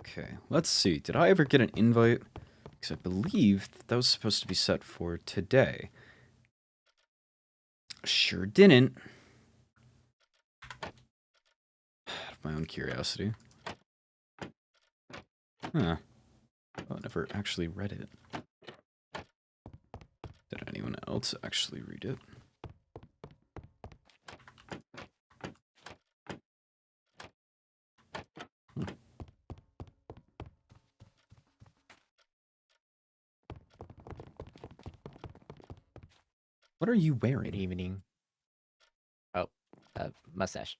Okay, let's see. Did I ever get an invite? Because I believe that was supposed to be set for today. Sure didn't. Out of my own curiosity. Huh. Oh, I never actually read it. Did anyone else actually read it? What are you wearing? Good evening. Oh, mustache.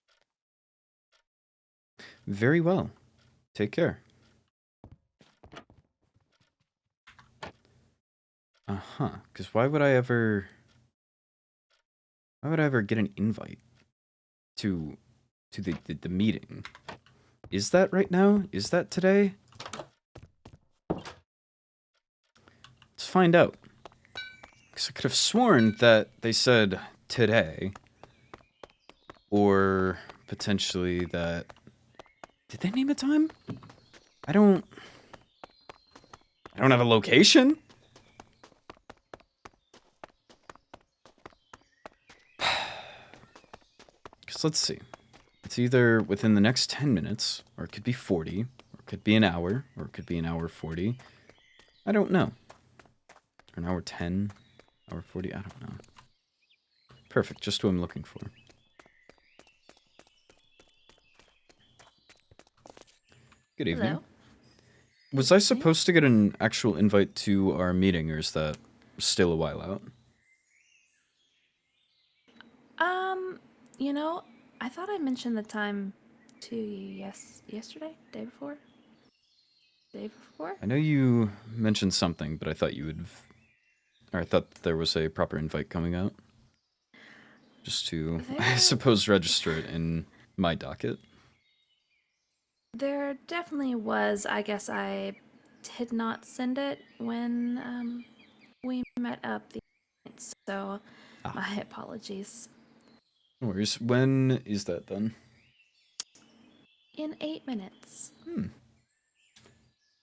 Very well. Take care. Uh-huh. Because why would I ever get an invite to the meeting? Is that right now? Is that today? Let's find out. Because I could have sworn that they said today. Or potentially that... Did they name a time? I don't have a location? Because let's see. It's either within the next 10 minutes, or it could be 40, or it could be an hour, or it could be an hour 40. I don't know. Or an hour 10, hour 40, I don't know. Perfect, just what I'm looking for. Good evening. Hello. Was I supposed to get an actual invite to our meeting, or is that still a while out? You know, I thought I mentioned the time to you yesterday, day before? Day before? I know you mentioned something, but I thought you would... Or I thought there was a proper invite coming out. Just to, I suppose, register it in my docket. There definitely was. I guess I did not send it when we met up the night, so my apologies. No worries. When is that then? In 8 minutes.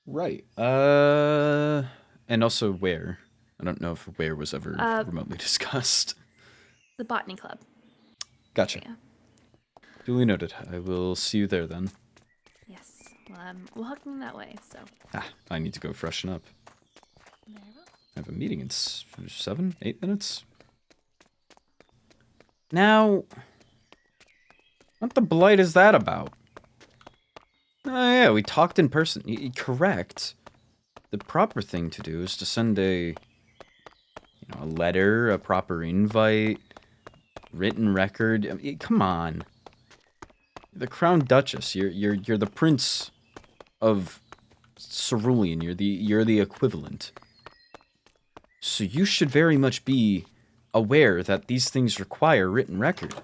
Right. And also where? I don't know if where was ever remotely discussed. The Botany Club. Gotcha. Yeah. Duly noted. I will see you there then. Yes. Well, I'm walking that way, so. I need to go freshen up. Very well. I have a meeting in 7, 8 minutes. Now, what the blight is that about? Oh yeah, we talked in person. Correct. The proper thing to do is to send a letter, a proper invite, written record. I mean, come on. The Crown Duchess. You're the Prince of Cerulean. You're the equivalent. So you should very much be aware that these things require written record.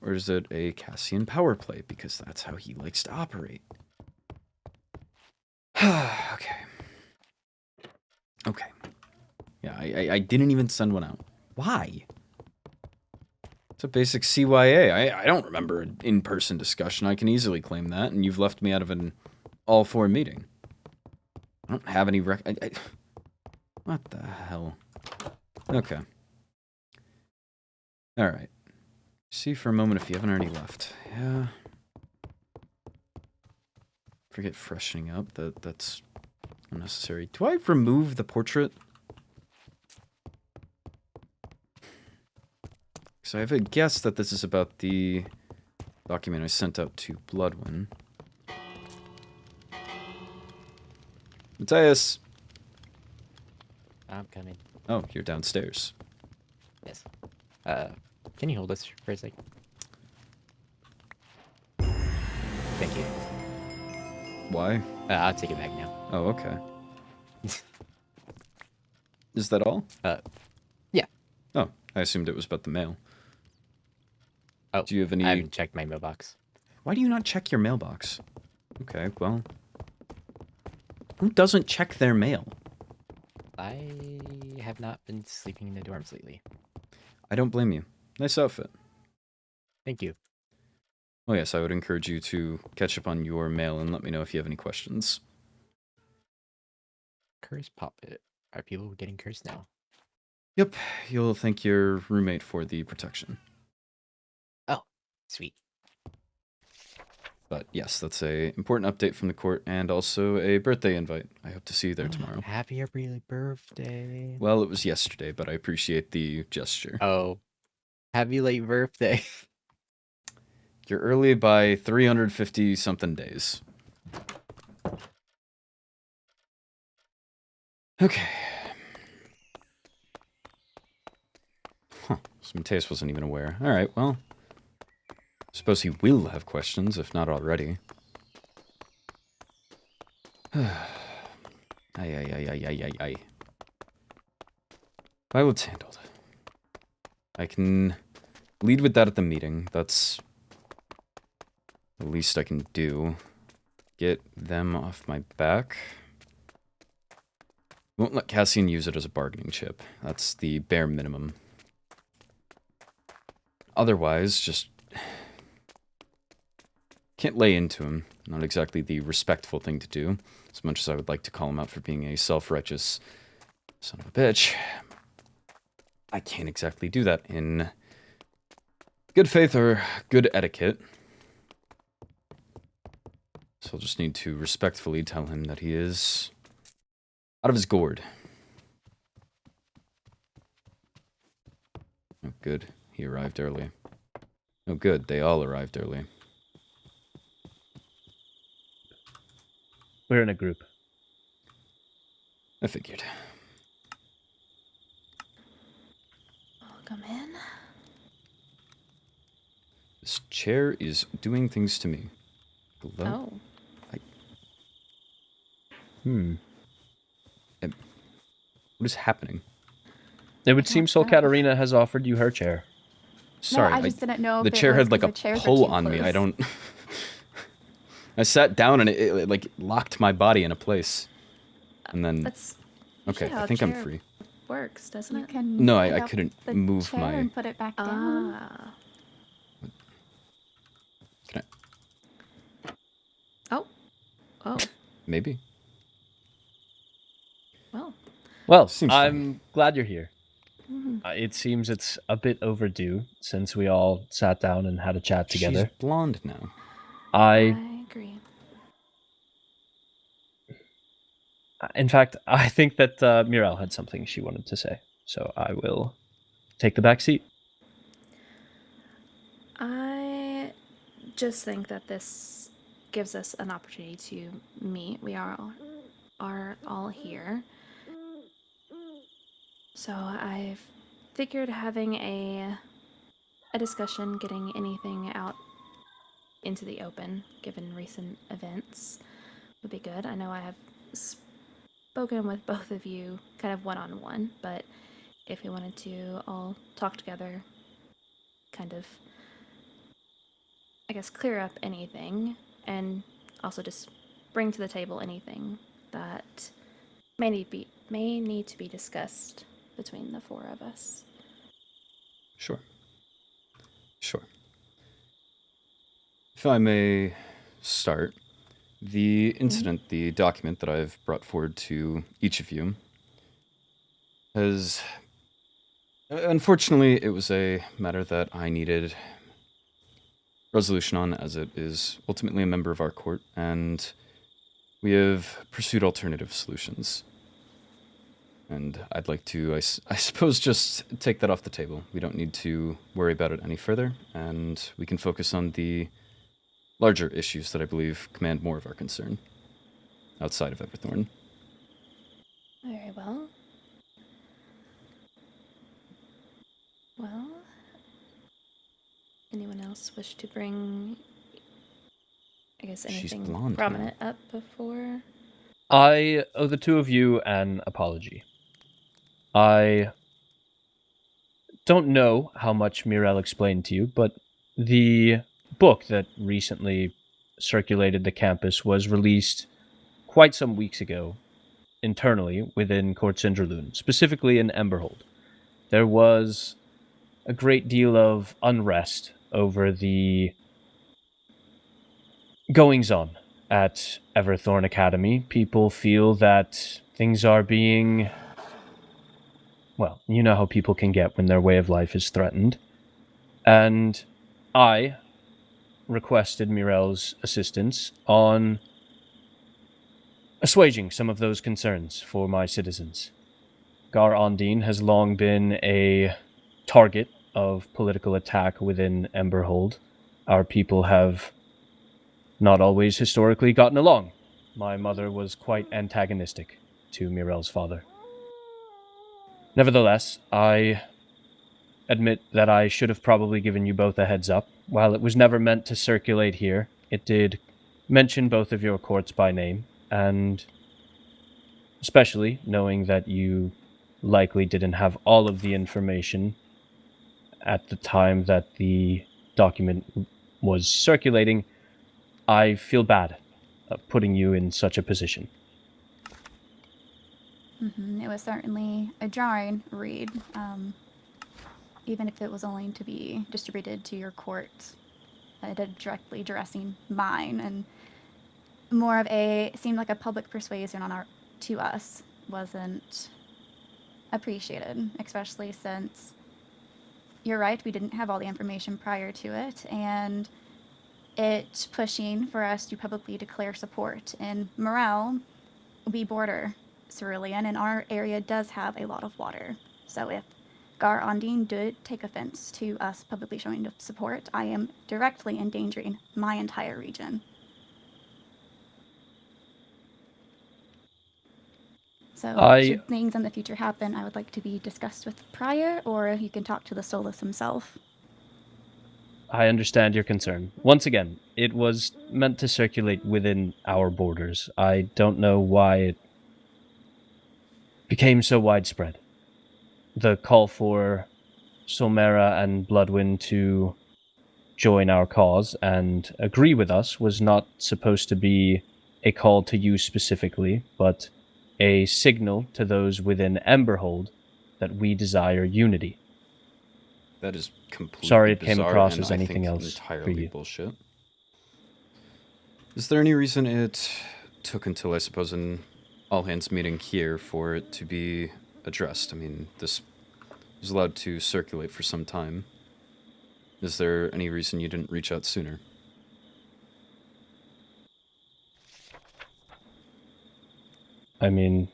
Or is it a Cassian power play? Because that's how he likes to operate. Okay. Okay. Yeah, I didn't even send one out. Why? It's a basic CYA. I don't remember an in-person discussion. I can easily claim that, and you've left me out of an all-4 meeting. I don't have any what the hell? Okay. Alright. See for a moment if you haven't already left. Yeah. Forget freshening up. That's unnecessary. Do I remove the portrait? So I have a guess that this is about the document I sent out to Bloodwin. Matthias! I'm coming. Oh, you're downstairs. Yes. Can you hold this for a sec? Thank you. Why? I'll take it back now. Oh, okay. Is that all? Yeah. Oh, I assumed it was about the mail. Oh, do you have any... I haven't checked my mailbox. Why do you not check your mailbox? Okay, well... Who doesn't check their mail? I have not been sleeping in the dorms lately. I don't blame you. Nice outfit. Thank you. Oh yes, I would encourage you to catch up on your mail and let me know if you have any questions. Curse puppet. Are people getting cursed now? Yep, you'll thank your roommate for the protection. Oh, sweet. But yes, that's a important update from the court and also a birthday invite. I hope to see you there tomorrow. Happy early birthday. Well, it was yesterday, but I appreciate the gesture. Oh, happy late birthday. You're early by 350 something days. Okay. Huh. So Mateus wasn't even aware. Alright, well. Suppose he will have questions, if not already. Ay. Well, it's handled. I can lead with that at the meeting. That's the least I can do. Get them off my back. Won't let Cassian use it as a bargaining chip. That's the bare minimum. Otherwise, just can't lay into him. Not exactly the respectful thing to do, as much as I would like to call him out for being a self-righteous son of a bitch. I can't exactly do that in good faith or good etiquette. So I'll just need to respectfully tell him that he is out of his gourd. Oh, good. He arrived early. Oh, good. They all arrived early. We're in a group. I figured. Welcome in. This chair is doing things to me. Hello? Oh. What is happening? It would seem so Katarina has offered you her chair. Sorry, no, I just didn't know if the it chair was had like 'cause a the chairs were pull too on me. I close. don't... I sat down and it like locked my body in a place. And then... That's Okay, usually how I think I'm chair free. works, doesn't You it? can No, pick I up couldn't the move chair my... and put it back down. Ah. Can I... Oh. Maybe. Well, Seems I'm glad you're here. Mhm. It seems it's a bit overdue since we all sat down and had a chat together. She's blonde now. I agree. In fact, I think that Mirel had something she wanted to say, so I will take the back seat. I just think that this gives us an opportunity to meet. We are all here. So I figured having a discussion, getting anything out into the open, given recent events, would be good. I know I have spoken with both of you kind of one-on-one, but if we wanted to all talk together, kind of, I guess, clear up anything, and also just bring to the table anything that may need to be discussed between the four of us. Sure. If I may start, the incident, the document that I've brought forward to each of you has... Unfortunately, it was a matter that I needed resolution on, as it is ultimately a member of our court, and we have pursued alternative solutions. And I'd like to, I suppose, just take that off the table. We don't need to worry about it any further, and we can focus on the larger issues that I believe command more of our concern, outside of Everthorn. Very well. Well, anyone else wish to bring, I guess, anything blonde prominent up before? I owe the two of you an apology. I don't know how much Mirel explained to you, but the book that recently circulated the campus was released quite some weeks ago internally within Court Cinderloon, specifically in Emberhold. There was a great deal of unrest over the goings-on at Everthorn Academy. People feel that things are being... Well, you know how people can get when their way of life is threatened. And I requested Mirel's assistance on assuaging some of those concerns for my citizens. Gar Ondine has long been a target of political attack within Emberhold. Our people have not always historically gotten along. My mother was quite antagonistic to Mirel's father. Nevertheless, I admit that I should have probably given you both a heads up. While it was never meant to circulate here, it did mention both of your courts by name, and especially knowing that you likely didn't have all of the information at the time that the document was circulating, I feel bad putting you in such a position. It was certainly a jarring read, even if it was only to be distributed to your court, directly addressing mine, and more of seemed like a public persuasion to us wasn't appreciated, especially since you're right, we didn't have all the information prior to it, and it pushing for us to publicly declare support. And morale, we border Cerulean, and our area does have a lot of water. So if Gar Ondine did take offense to us publicly showing support, I am directly endangering my entire region. So should things in the future happen, I would like to be discussed with prior, or you can talk to the Soulless himself. I understand your concern. Once again, it was meant to circulate within our borders. I don't know why it became so widespread. The call for Solmera and Bloodwind to join our cause and agree with us was not supposed to be a call to you specifically, but a signal to those within Emberhold that we desire unity. That is completely Sorry it bizarre came across and as anything I think else for entirely you. bullshit. Is there any reason it took until, I suppose, an all-hands meeting here for it to be addressed? I mean, this was allowed to circulate for some time. Is there any reason you didn't reach out sooner? I mean,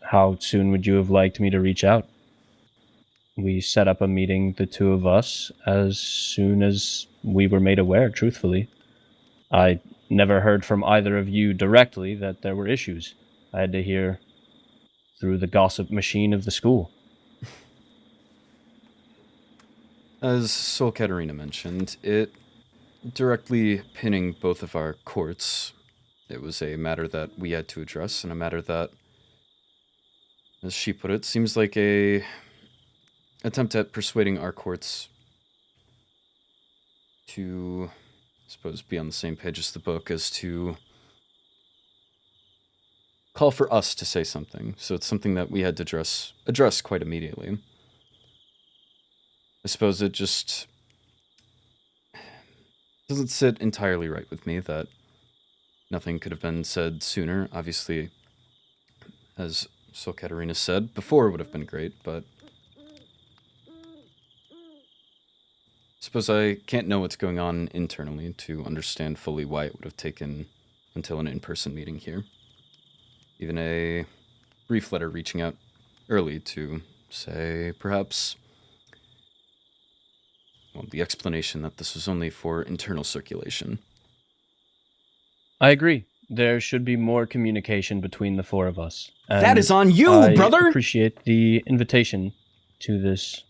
how soon would you have liked me to reach out? We set up a meeting, the two of us, as soon as we were made aware, truthfully. I never heard from either of you directly that there were issues. I had to hear through the gossip machine of the school. As Sol Katarina mentioned, it directly pinning both of our courts, it was a matter that we had to address, and a matter that, as she put it, seems like a attempt at persuading our courts to, I suppose, be on the same page as the book, as to call for us to say something. So it's something that we had to address quite immediately. I suppose it just doesn't sit entirely right with me that nothing could have been said sooner. Obviously, as Sol Katarina said, before would have been great, but I suppose I can't know what's going on internally to understand fully why it would have taken until an in-person meeting here. Even a brief letter reaching out early to say, perhaps, well, the explanation that this was only for internal circulation. I agree. There should be more communication between the four of us. That is on you, I brother! appreciate the invitation to this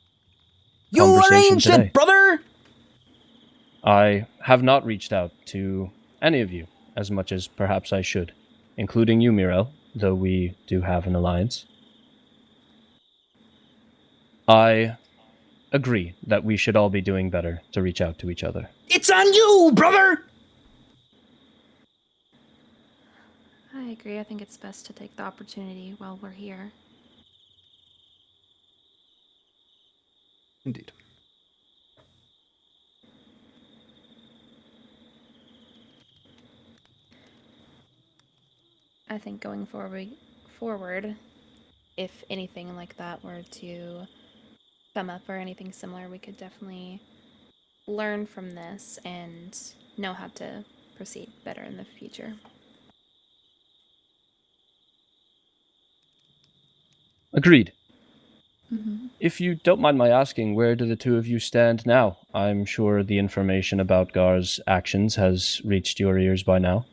You conversation arranged today. it, brother! I have not reached out to any of you as much as perhaps I should, including you, Mirel, though we do have an alliance. I agree that we should all be doing better to reach out to each other. It's on you, brother! I agree. I think it's best to take the opportunity while we're here. I think going forward, if anything like that were to come up or anything similar, we could definitely learn from this and know how to proceed better in the future. Agreed. Mm-hmm. If you don't mind my asking, where do the two of you stand now? I'm sure the information about Gar's actions has reached your ears by now.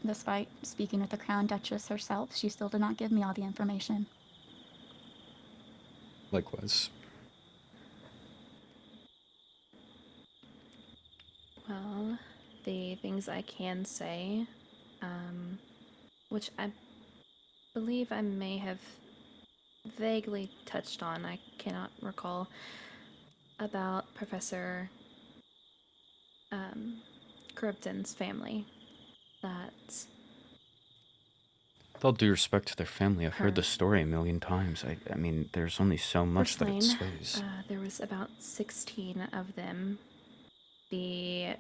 Despite speaking with the Crown Duchess herself, she still did not give me all the information. Likewise. Well, the things I can say, which I believe I may have vaguely touched on, I cannot recall, about Professor Krypton's family. That With all due respect to their family, I've heard the Her. story a million times. I mean, there's only so much that it slain. sways. There was about 16 of them. The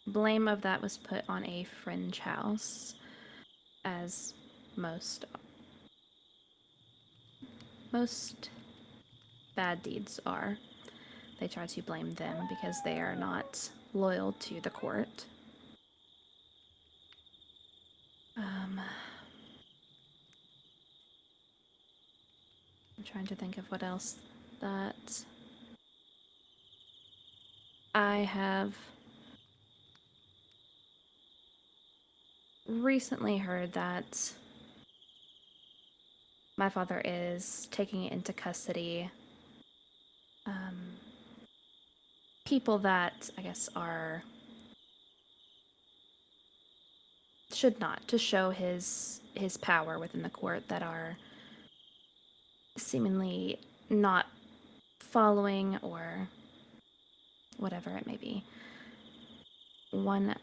blame of that was put on a fringe house, as most bad deeds are. They try to blame them because they are not loyal to the court. I'm trying to think of what else that I have recently heard that my father is taking into custody people that I guess should not, to show his power within the court, that are seemingly not following or whatever it may be. One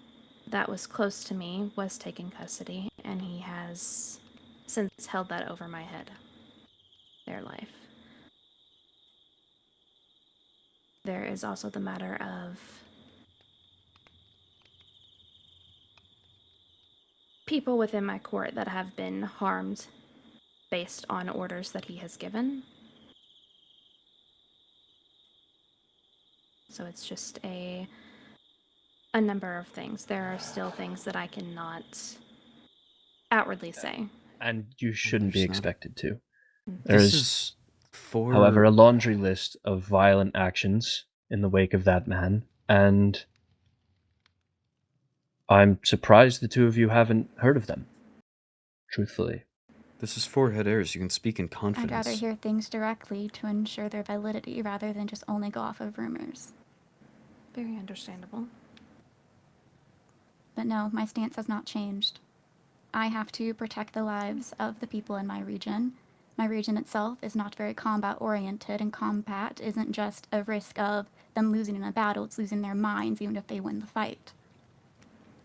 that was close to me was taken custody, and he has since held that over my head. Their life. There is also the matter of people within my court that have been harmed based on orders that he has given. So it's just a number of things. There are still things that I cannot outwardly say. And you shouldn't be There's not- expected to. This There's, is for... however, a laundry list of violent actions in the wake of that man, and I'm surprised the two of you haven't heard of them. Truthfully. This is for head heirs. You can speak in confidence. I'd rather hear things directly to ensure their validity rather than just only go off of rumors. Very understandable. But no, my stance has not changed. I have to protect the lives of the people in my region. My region itself is not very combat-oriented, and combat isn't just a risk of them losing in a battle, it's losing their minds even if they win the fight.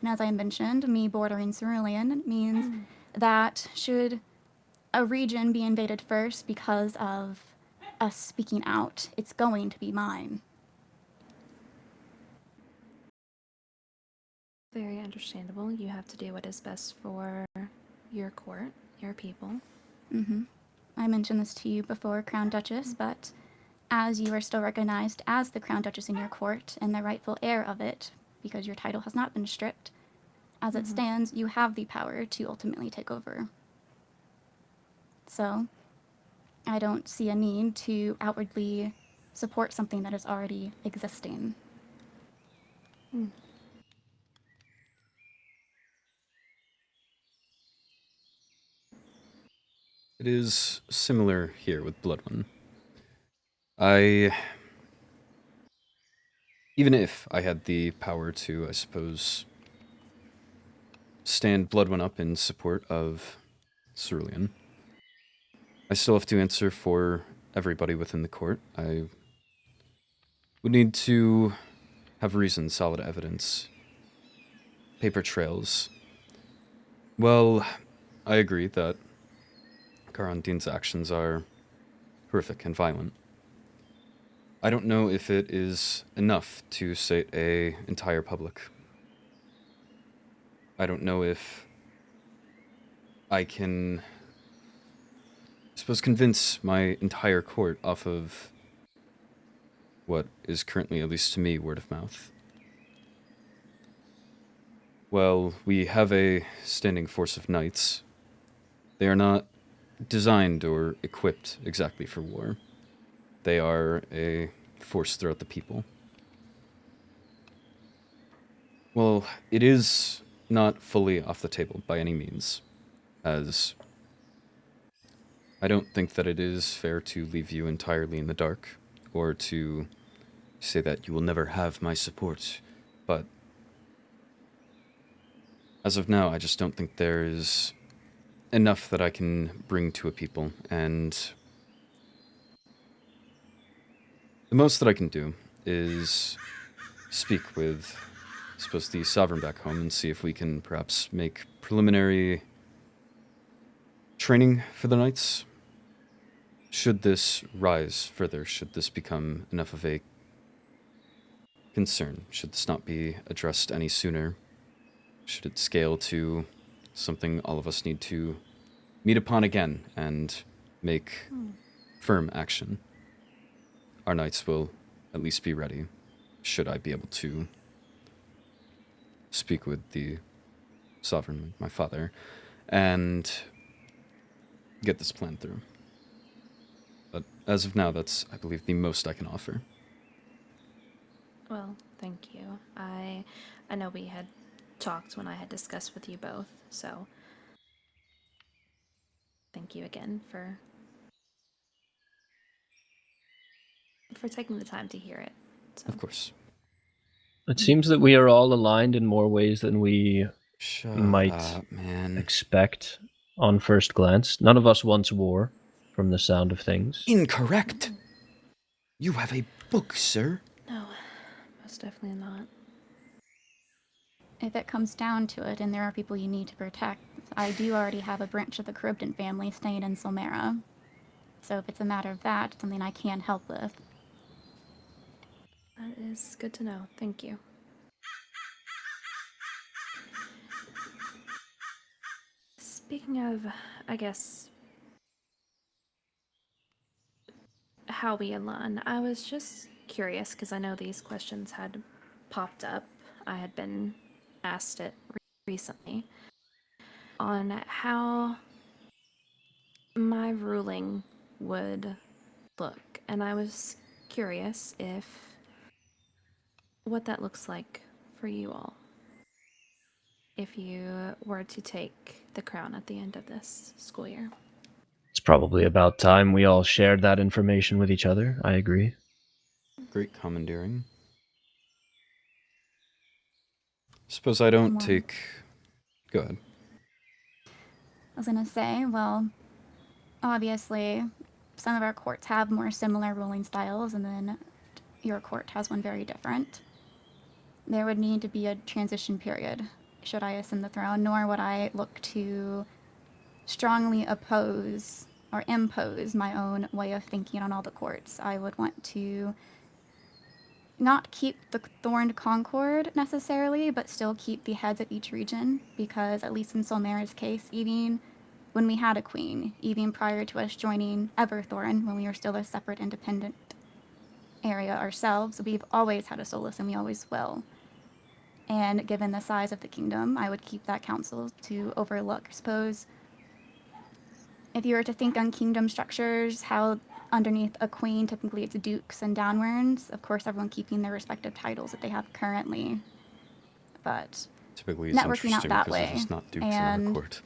And as I mentioned, me bordering Cerulean means that should a region be invaded first because of us speaking out, it's going to be mine. Very understandable. You have to do what is best for your court, your people. Mm-hmm. I mentioned this to you before, Crown Duchess, but as you are still recognized as the Crown Duchess in your court and the rightful heir of it, because your title has not been stripped, as it stands, you have the power to ultimately take over. So, I don't see a need to outwardly support something that is already existing. It is similar here with Bloodwin. Even if I had the power to, I suppose, stand Bloodwin up in support of Cerulean, I still have to answer for everybody within the court. I would need to have reason, solid evidence, paper trails. Well, I agree that Garandine's actions are horrific and violent. I don't know if it is enough to sate an entire public. I don't know if I can, I suppose, convince my entire court off of what is currently, at least to me, word of mouth. Well, we have a standing force of knights. They are not designed or equipped exactly for war. They are a force throughout the people. Well, it is not fully off the table by any means, as I don't think that it is fair to leave you entirely in the dark, or to say that you will never have my support, but as of now, I just don't think there is enough that I can bring to a people, and the most that I can do is speak with, I suppose, the sovereign back home and see if we can perhaps make preliminary training for the knights. Should this rise further, should this become enough of a concern, should this not be addressed any sooner, should it scale to something all of us need to meet upon again and make firm action, our knights will at least be ready, should I be able to speak with the sovereign, my father, and get this plan through. But as of now, that's, I believe, the most I can offer. Well, thank you. I know we had talked when I had discussed with you both, so thank you again for taking the time to hear it. So. Of course. It seems that we are all aligned in more ways than we Shut might up, man. expect on first glance. None of us wants war, from the sound of things. Incorrect. You have a book, sir. No, most definitely not. If it comes down to it and there are people you need to protect, I do already have a branch of the Cribden family staying in Solmera. So if it's a matter of that, it's something I can help with. That is good to know. Thank you. Speaking of, I guess, how we align, I was just curious because I know these questions had popped up. I had been asked it recently on how my ruling would look, and I was curious if what that looks like for you all if you were to take the crown at the end of this school year. It's probably about time we all shared that information with each other. I agree. Great commandeering. Suppose I don't Wow. take... Go ahead. I was gonna say, well, obviously, some of our courts have more similar ruling styles, and then your court has one very different. There would need to be a transition period should I ascend the throne, nor would I look to strongly oppose or impose my own way of thinking on all the courts. I would want to not keep the Thorned Concord necessarily, but still keep the heads of each region, because at least in Solmera's case, even when we had a queen, even prior to us joining Everthorn, when we were still a separate independent area ourselves, we've always had a Soulless and we always will. And given the size of the kingdom, I would keep that council to overlook. I suppose if you were to think on kingdom structures, how underneath a queen, typically it's dukes and downwards. Of course, everyone keeping their respective titles that they have currently. But Typically it's networking out interesting that because way. there's just not dukes in And our court.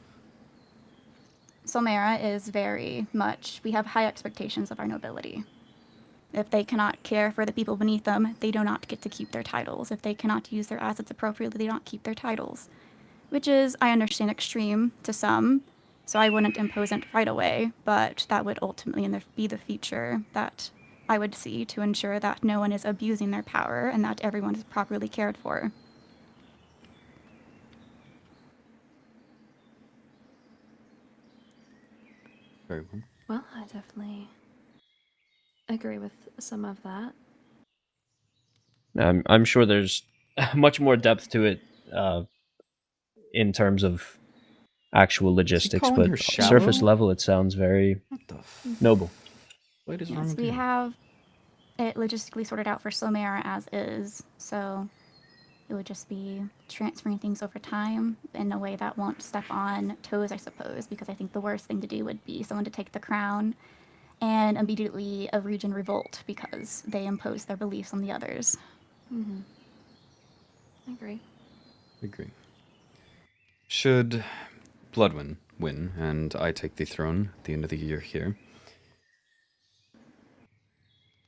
Solmera is very much, we have high expectations of our nobility. If they cannot care for the people beneath them, they do not get to keep their titles. If they cannot use their assets appropriately, they don't keep their titles. Which is, I understand, extreme to some, so I wouldn't impose it right away, but that would ultimately be the feature that I would see to ensure that no one is abusing their power and that everyone is properly cared for. Very well. Well, I definitely agree with some of that. I'm sure there's much more depth to it in terms of actual logistics, calling but her surface shallow? level, it sounds very What the noble. What is wrong Yes, with we you? have it logistically sorted out for Slomera as is, so it would just be transferring things over time in a way that won't step on toes, I suppose, because I think the worst thing to do would be someone to take the crown and immediately a region revolt because they impose their beliefs on the others. Mm-hmm. I agree. Agree. Should Bloodwin win and I take the throne at the end of the year here,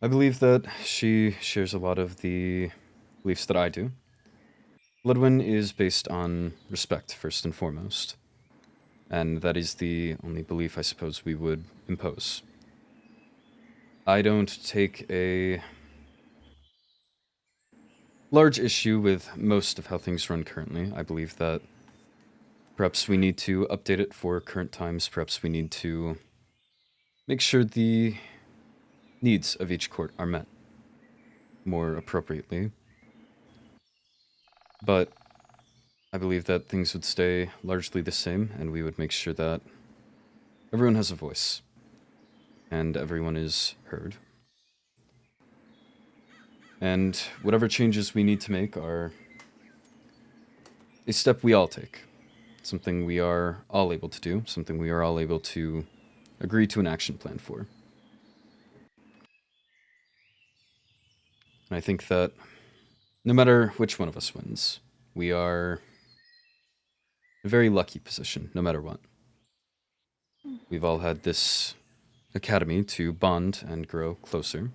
I believe that she shares a lot of the beliefs that I do. Bloodwin is based on respect, first and foremost. And that is the only belief I suppose we would impose. I don't take a large issue with most of how things run currently. I believe that perhaps we need to update it for current times. Perhaps we need to make sure the needs of each court are met more appropriately. But I believe that things would stay largely the same, and we would make sure that everyone has a voice and everyone is heard. And whatever changes we need to make are a step we all take, something we are all able to do, something we are all able to agree to an action plan for. And I think that no matter which one of us wins, we are in a very lucky position, no matter what. We've all had this academy to bond and grow closer.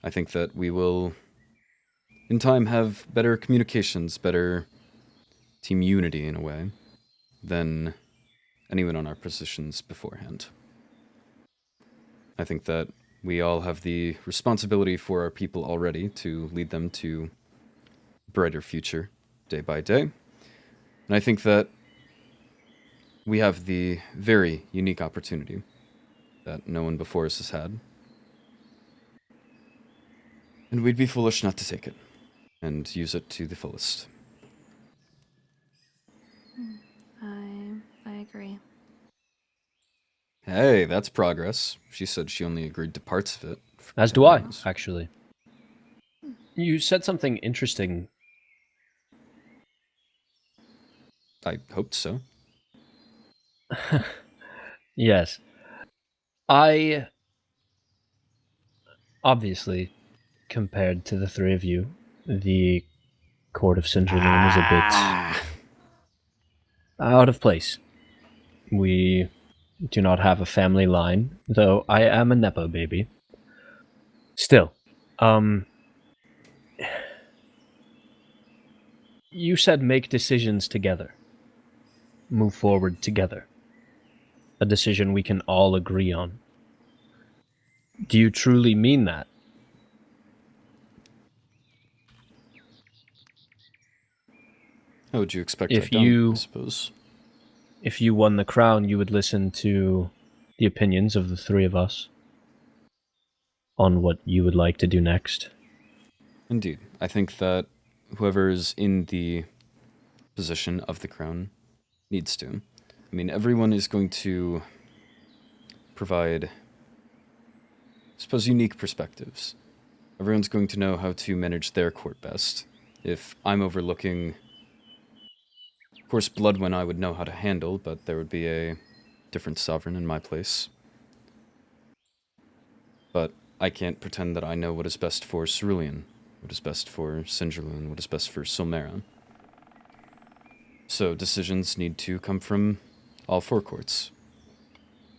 I think that we will, in time, have better communications, better team unity in a way, than anyone on our positions beforehand. I think that we all have the responsibility for our people already to lead them to a brighter future day by day. And I think that we have the very unique opportunity that no one before us has had. And we'd be foolish not to take it and use it to the fullest. I agree. Hey, that's progress. She said she only agreed to parts of it. As do I, actually. You said something interesting. I hoped so. Yes. I, obviously, compared to the three of you, the court of Singerloon is a bit out of place. We do not have a family line, though I am a Nepo baby. Still, you said make decisions together. Move forward together. A decision we can all agree on. Do you truly mean that? How would you expect If I don't, you- I suppose? If you won the crown, you would listen to the opinions of the three of us on what you would like to do next. Indeed. I think that whoever is in the position of the crown needs to. I mean, everyone is going to provide, I suppose, unique perspectives. Everyone's going to know how to manage their court best. If I'm overlooking, of course, Bloodwin I would know how to handle, but there would be a different sovereign in my place. But I can't pretend that I know what is best for Cerulean, what is best for Singerloon, what is best for Silmera. So decisions need to come from all four courts.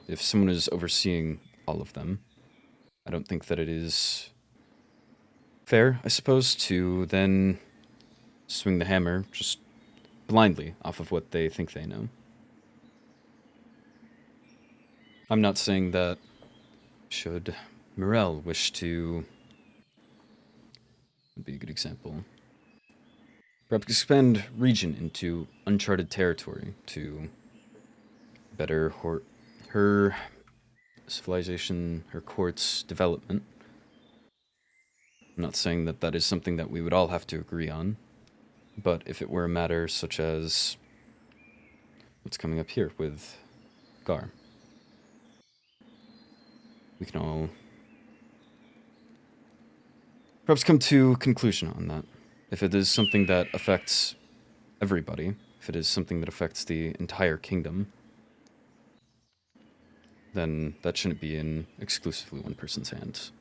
If someone is overseeing all of them, I don't think that it is fair, I suppose, to then swing the hammer just blindly off of what they think they know. I'm not saying that should Morel wish to, would be a good example, perhaps expand region into uncharted territory to better her civilization, her court's development. I'm not saying that that is something that we would all have to agree on, but if it were a matter such as what's coming up here with Gar. We can all perhaps come to a conclusion on that. If it is something that affects everybody, if it is something that affects the entire kingdom, then that shouldn't be in exclusively one person's hands.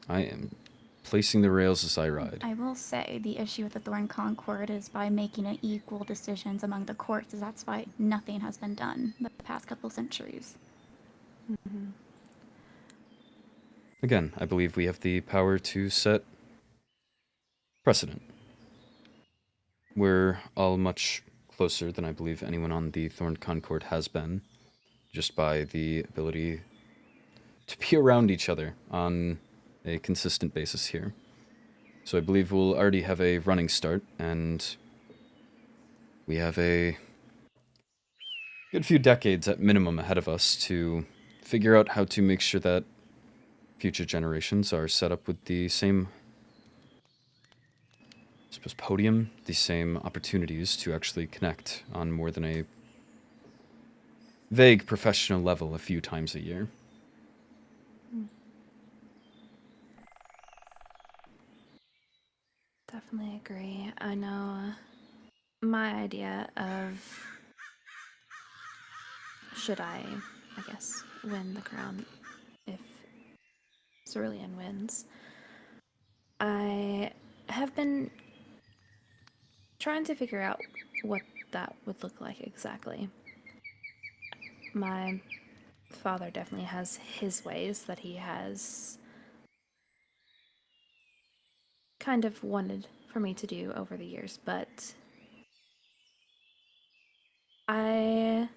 I am placing the rails as I ride. I will say the issue with the Thorn Concord is by making it equal decisions among the courts, is that's why nothing has been done the past couple centuries. Again, I believe we have the power to set precedent. We're all much closer than I believe anyone on the Thorn Concord has been, just by the ability to be around each other on a consistent basis here. So I believe we'll already have a running start, and we have a good few decades at minimum ahead of us to figure out how to make sure that future generations are set up with the same, I suppose, podium, the same opportunities to actually connect on more than a vague professional level a few times a year. Definitely agree. I know my idea of should I guess, win the crown if Cerulean wins. I have been trying to figure out what that would look like exactly. My father definitely has his ways that he has kind of wanted for me to do over the years, but I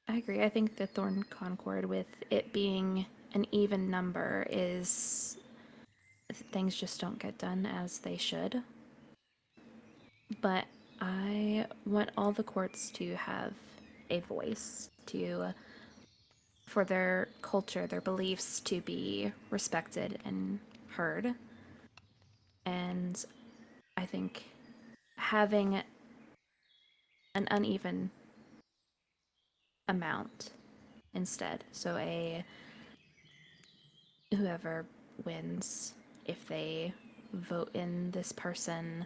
agree. I think the Thorn Concord, with it being an even number, is things just don't get done as they should. But I want all the courts to have a voice, for their culture, their beliefs to be respected and heard. And I think having an uneven amount instead, so whoever wins, if they vote in this person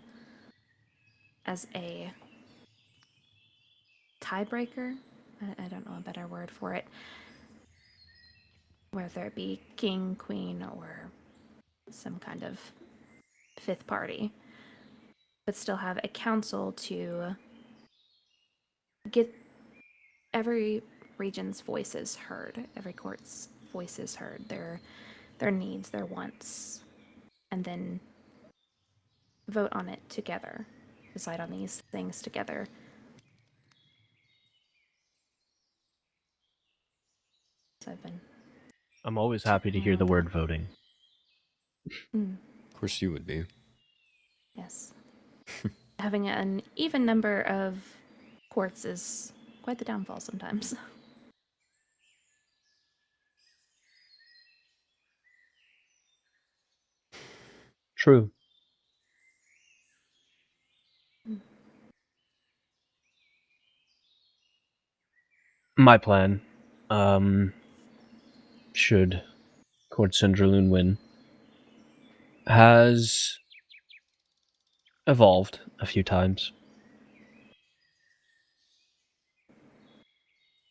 as a tiebreaker, I don't know a better word for it, whether it be king, queen, or some kind of fifth party, but still have a council to get every region's voices heard, every court's voices heard, their needs, their wants, and then vote on it together, decide on these things together. So I'm always happy to hear the word voting. Of course you would be. Yes. Having an even number of courts is quite the downfall sometimes. True. My plan, should Court Cinderloon win, has evolved a few times.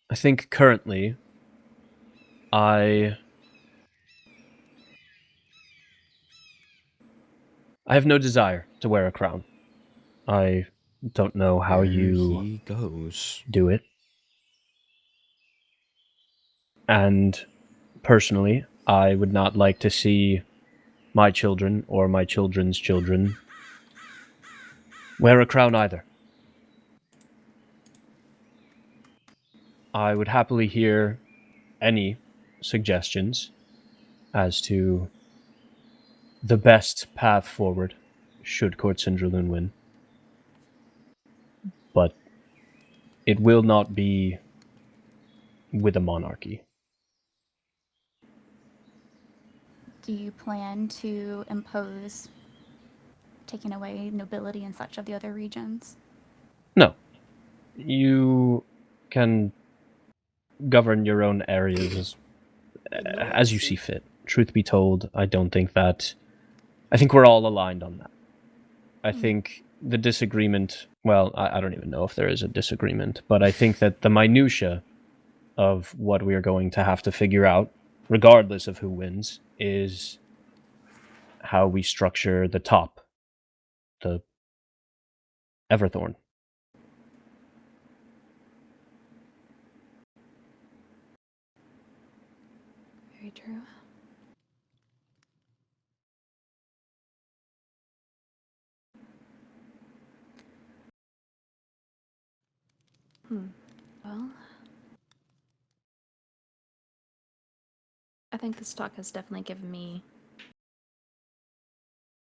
I think currently I have no desire to wear a crown. I don't know how you He goes. do it. And personally, I would not like to see my children or my children's children wear a crown either. I would happily hear any suggestions as to the best path forward should Court Cinderloon win. But it will not be with a monarchy. Do you plan to impose taking away nobility and such of the other regions. No. You can govern your own areas as you see fit. Truth be told, I think we're all aligned on that. I think the disagreement, well, I don't even know if there is a disagreement, but I think that the minutia of what we are going to have to figure out, regardless of who wins, is how we structure the top, the Everthorn. Very true. Well, I think this talk has definitely given me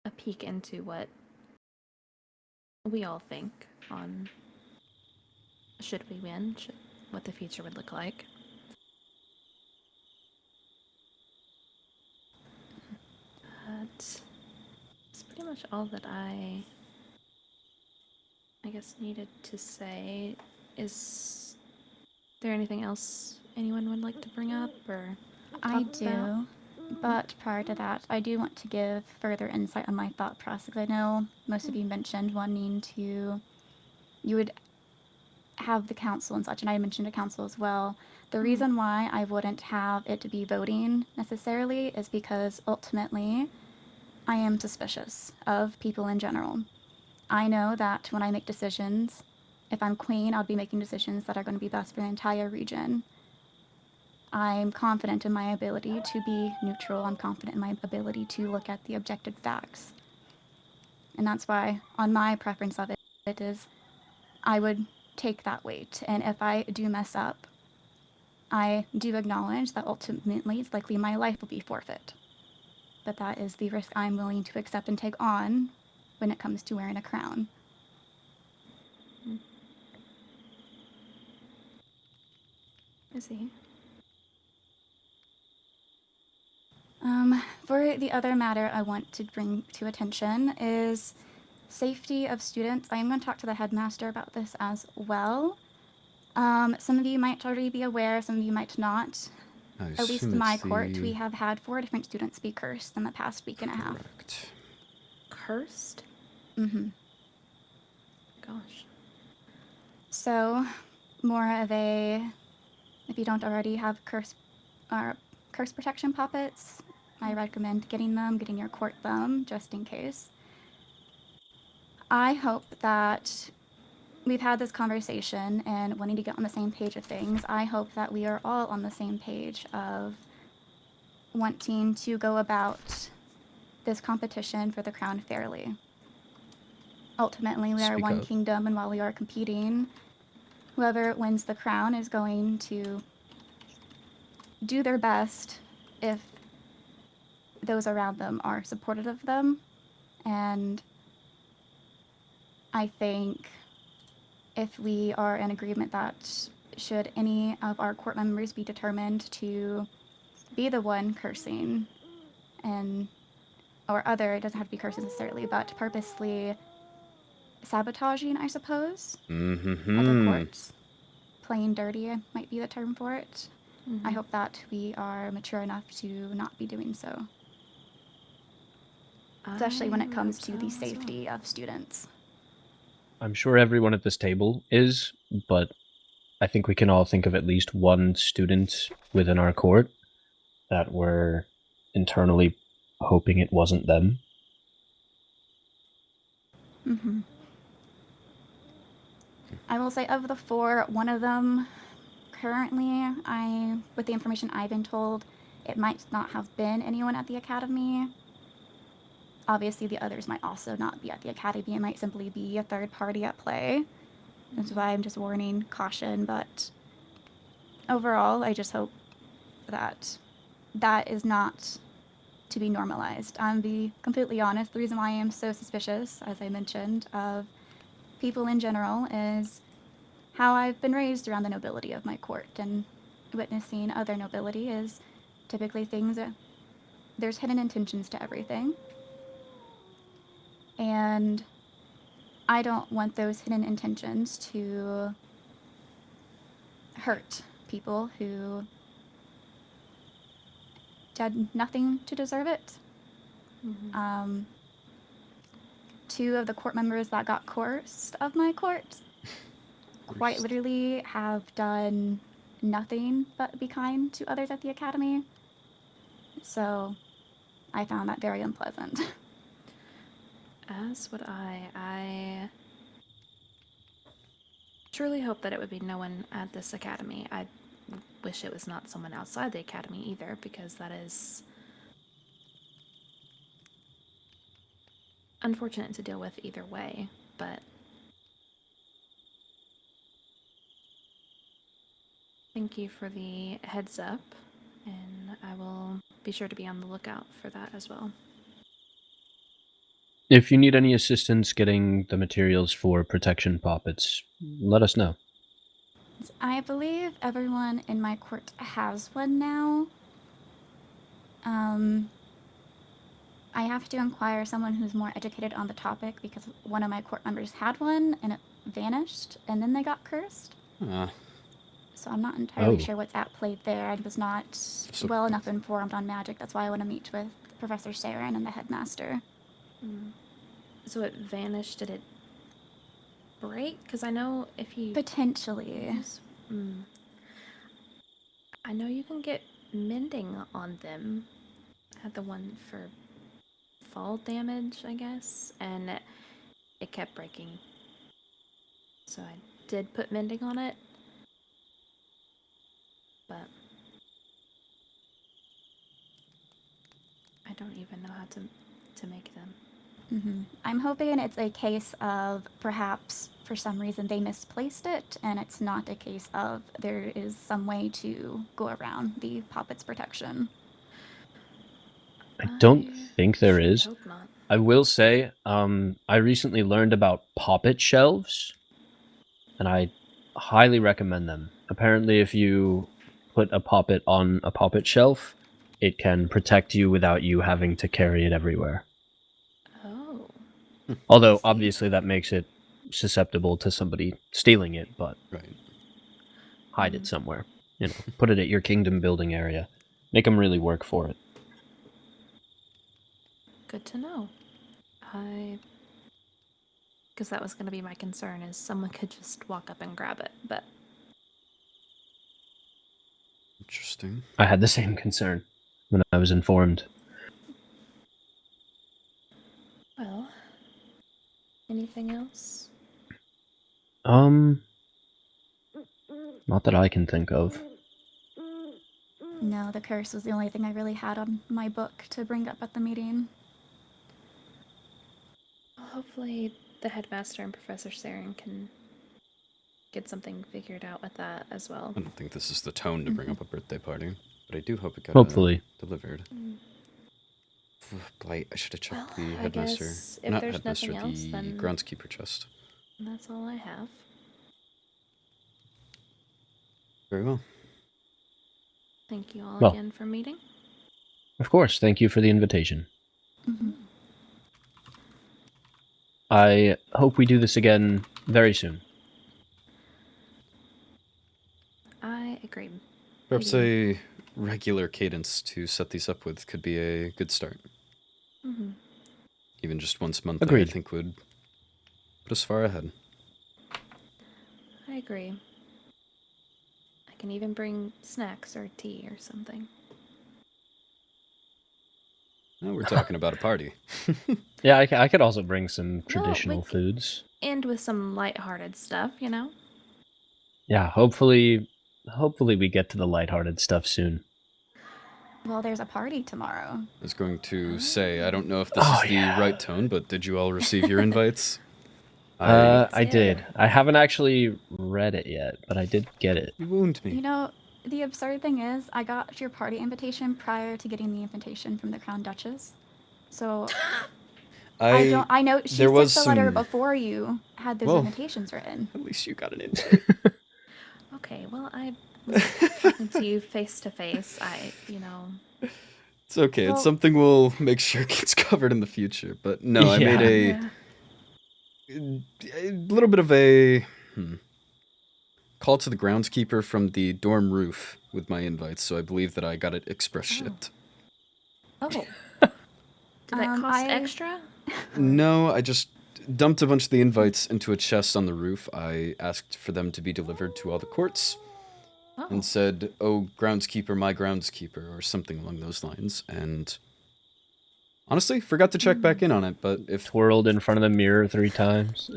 a peek into what we all think on should we win, what the future would look like. But that's pretty much all that I guess needed to say. Is there anything else anyone would like to bring up or I talk do, about? but prior to that, I do want to give further insight on my thought process. I know most of you mentioned wanting to, you would have the council and such, and I mentioned a council as well. The reason why I wouldn't have it to be voting necessarily is because ultimately I am suspicious of people in general. I know that when I make decisions, if I'm queen, I'll be making decisions that are going to be best for the entire region. I'm confident in my ability to be neutral. I'm confident in my ability to look at the objective facts. And that's why, on my preference of it is, I would take that weight. And if I do mess up, I do acknowledge that ultimately it's likely my life will be forfeit. But that is the risk I'm willing to accept and take on when it comes to wearing a crown. I see. For the other matter I want to bring to attention is safety of students. I am going to talk to the headmaster about this as well. Some of you might already be aware, some of you might not. At least in my court, we have had 4 different students be cursed in the past week and a half. Correct. Cursed? Mm-hmm. Gosh. So, more of a, if you don't already have curse protection puppets, I recommend getting your court them, just in case. I hope that we've had this conversation and wanting to get on the same page of things. I hope that we are all on the same page of wanting to go about this competition for the crown fairly. Ultimately, we are one kingdom, and while we are competing, whoever wins the crown is going to do their best if those around them are supportive of them. And I think if we are in agreement that should any of our court members be determined to be the one cursing or other, it doesn't have to be cursing necessarily, but purposely sabotaging, I suppose, other courts, playing dirty might be the term for it. I hope that we are mature enough to not be doing so, especially when it comes to the safety of students. I'm sure everyone at this table is, but I think we can all think of at least one student within our court that we're internally hoping it wasn't them. Mm-hmm. I will say of the 4, one of them currently, with the information I've been told, it might not have been anyone at the academy. Obviously, the others might also not be at the academy. It might simply be a third party at play. That's why I'm just warning caution. But overall, I just hope that that is not to be normalized. I'm be completely honest. The reason why I am so suspicious, as I mentioned, of people in general is how I've been raised around the nobility of my court, and witnessing other nobility is typically things that there's hidden intentions to everything. And I don't want those hidden intentions to hurt people who did nothing to deserve it. Mhm. 2 of the court members that got coerced of my court quite Coerced. literally have done nothing but be kind to others at the academy. So I found that very unpleasant. As would I. I truly hope that it would be no one at this academy. I wish it was not someone outside the academy either, because that is unfortunate to deal with either way. But thank you for the heads up, and I will be sure to be on the lookout for that as well. If you need any assistance getting the materials for protection poppets, let us know. I believe everyone in my court has one now. I have to inquire someone who's more educated on the topic because one of my court members had one and it vanished and then they got cursed. Ah, So I'm not entirely Oh. sure what's at play there. I was not well enough informed on magic. That's why I want to meet with Professor Saren and the headmaster. So it vanished. Did it break? Because I know if you Potentially. use, I know you can get mending on them. I had the one for fall damage, I guess, and it kept breaking. So I did put mending on it, but I don't even know how to make them. I'm hoping it's a case of perhaps for some reason they misplaced it, and it's not a case of there is some way to go around the poppet's protection. I don't think there surely is. hope not. I will say, I recently learned about poppet shelves, and I highly recommend them. Apparently, if you put a poppet on a poppet shelf, it can protect you without you having to carry it everywhere. Oh. Although, See? obviously, that makes it susceptible to somebody stealing it, but right. hide it somewhere. You know, put it at your kingdom building area. Make them really work for it. Good to know. Because that was going to be my concern, is someone could just walk up and grab it, but Interesting. I had the same concern when I was informed. well, anything else? Not that I can think of. No, the curse was the only thing I really had on my book to bring up at the meeting. Well, hopefully the headmaster and Professor Saren can get something figured out with that as well. I don't think this is the tone to bring up a birthday party, but I do hope it got Hopefully. delivered. Blight, I should have checked Well, the I headmaster. guess if Not there's headmaster, nothing else, the then groundskeeper chest. that's all I have. Very well. Thank you all Well. again for meeting. Of course, thank you for the invitation. Mm-hmm. I hope we do this again very soon. I agree. Perhaps Maybe- a regular cadence to set these up with could be a good start. Mhm. Even just once monthly, Agreed. I think would put us far ahead. I agree. I can even bring snacks or tea or something. Now we're talking about a party. Yeah, I could also bring some traditional we c- foods. And with some lighthearted stuff, you know? Yeah, hopefully we get to the lighthearted stuff soon. Well, there's a party tomorrow. I was going to say, I don't know if this Oh, is the yeah. right tone, but did you all receive your invites? I did. did. I haven't actually read it yet, but I did get it. You wound me. You know, the absurd thing is, I got your party invitation prior to getting the invitation from the Crown Duchess. So I know she there sent was the letter some- before you had those Well- invitations written. At least you got an invite. Okay, well, I was talking to you face to face. It's okay. Well- It's something we'll make sure gets covered in the future. But no, I Yeah. made a little bit of a call to the groundskeeper from the dorm roof with my invites, so I believe that I got it express shipped. Oh. Did that cost I- extra? No, I just dumped a bunch of the invites into a chest on the roof. I asked for them to be delivered to all the courts Oh. and said, "Oh, groundskeeper, my groundskeeper," or something along those lines. And honestly, forgot to check back in on it, but if Twirled in front of the mirror 3 times.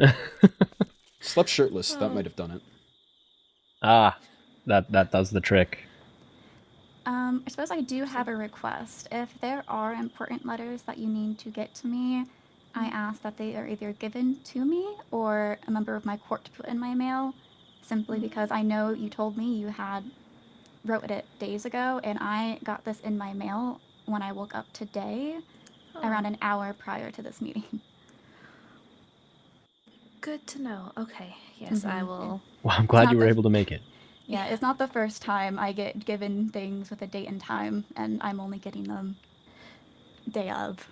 slept shirtless, that might have done it. Ah, that does the trick. I suppose I do have a request. If there are important letters that you need to get to me, I ask that they are either given to me or a member of my court to put in my mail, simply because I know you told me you had wrote it days ago, and I got this in my mail when I woke up today, around an hour prior to this meeting. Good to know. Okay. Yes, I Mhm. will. Well, I'm glad not you were the- able to make it. Yeah, it's not the first time I get given things with a date and time, and I'm only getting them day of.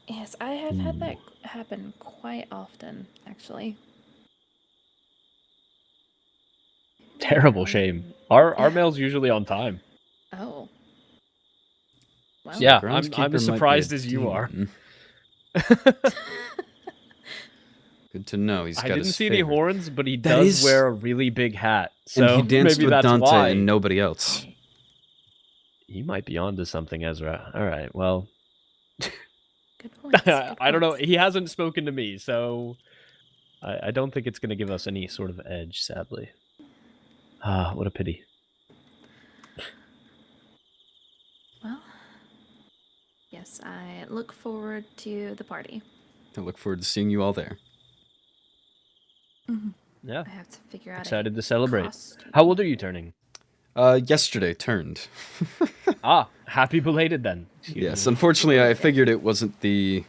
Yes, I have had that happen quite often, actually. Terrible shame. Our mail's usually on time. Oh. Well, Yeah, Groundskeeper I'm as might be a surprised as you are. demon. Good to know. He's I got didn't his see any favorite. horns, but he That does is- wear a really big hat. And So he danced maybe with that's Dante why. and nobody else. He might be onto something, Ezra. All right, well, good points. Good I don't know. points. He hasn't spoken to me, so I don't think it's going to give us any sort of edge, sadly. Ah, what a pity. Well, yes, I look forward to the party. I look forward to seeing you all there. Yeah, I have to figure out. excited a to celebrate. costume. How old are you turning? Yesterday turned. Ah, happy belated then. Excuse Yes, me. unfortunately, I figured it wasn't the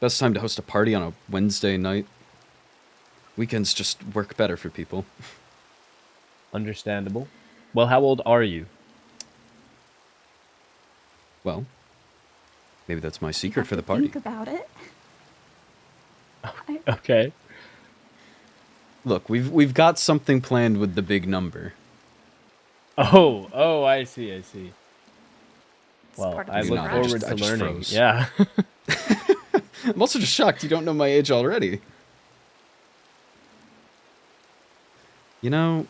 best time to host a party on a Wednesday night. Weekends just work better for people. Understandable. Well, how old are you? Well, maybe that's my You secret have for the to party. Think about it. Okay. Look, we've got something planned with the big number. Oh, I see. It's Well, part of I the look No, I surprise. forward just- to I just learning. froze. Yeah. I'm also just shocked you don't know my age already. You know,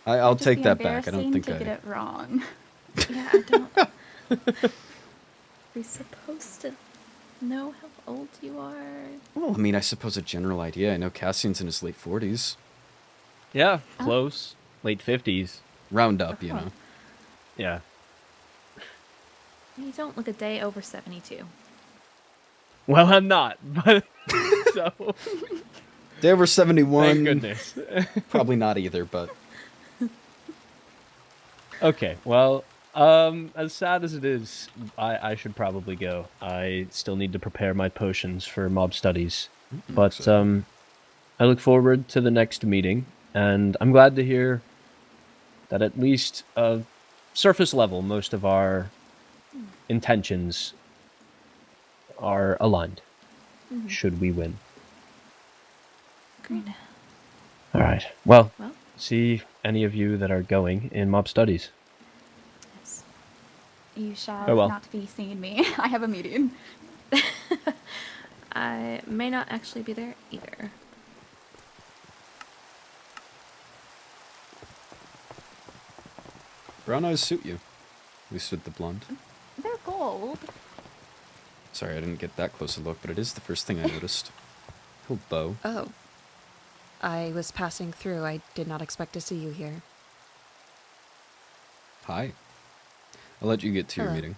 I'll It'd just take be that back. I don't embarrassing think to get I... it wrong. Yeah, I don't. We're supposed to know how old you are. Well, I mean, I suppose a general idea. I know Cassian's in his late 40s. Yeah, close. Late 50s. Round up, you know. Yeah. You don't look a day over 72. Well, I'm not, but so Day over 71. thank goodness. Probably not either, but Okay, well, as sad as it is, I should probably go. I still need to prepare my potions for mob studies. But I look forward to the next meeting, and I'm glad to hear that at least surface level, most of our intentions are aligned. Should we win? Agreed. All right. Well, Well, see any of you that are going in mob studies. yes. You shall Farewell. not be seeing me. I have a meeting. I may not actually be there either. brown eyes suit you. At least with the blonde. They're gold. Sorry, I didn't get that close a look, but it is the first thing I noticed. Cool bow. Oh. I was passing through. I did not expect to see you here. Hi. I'll let you get to your Hello. meeting.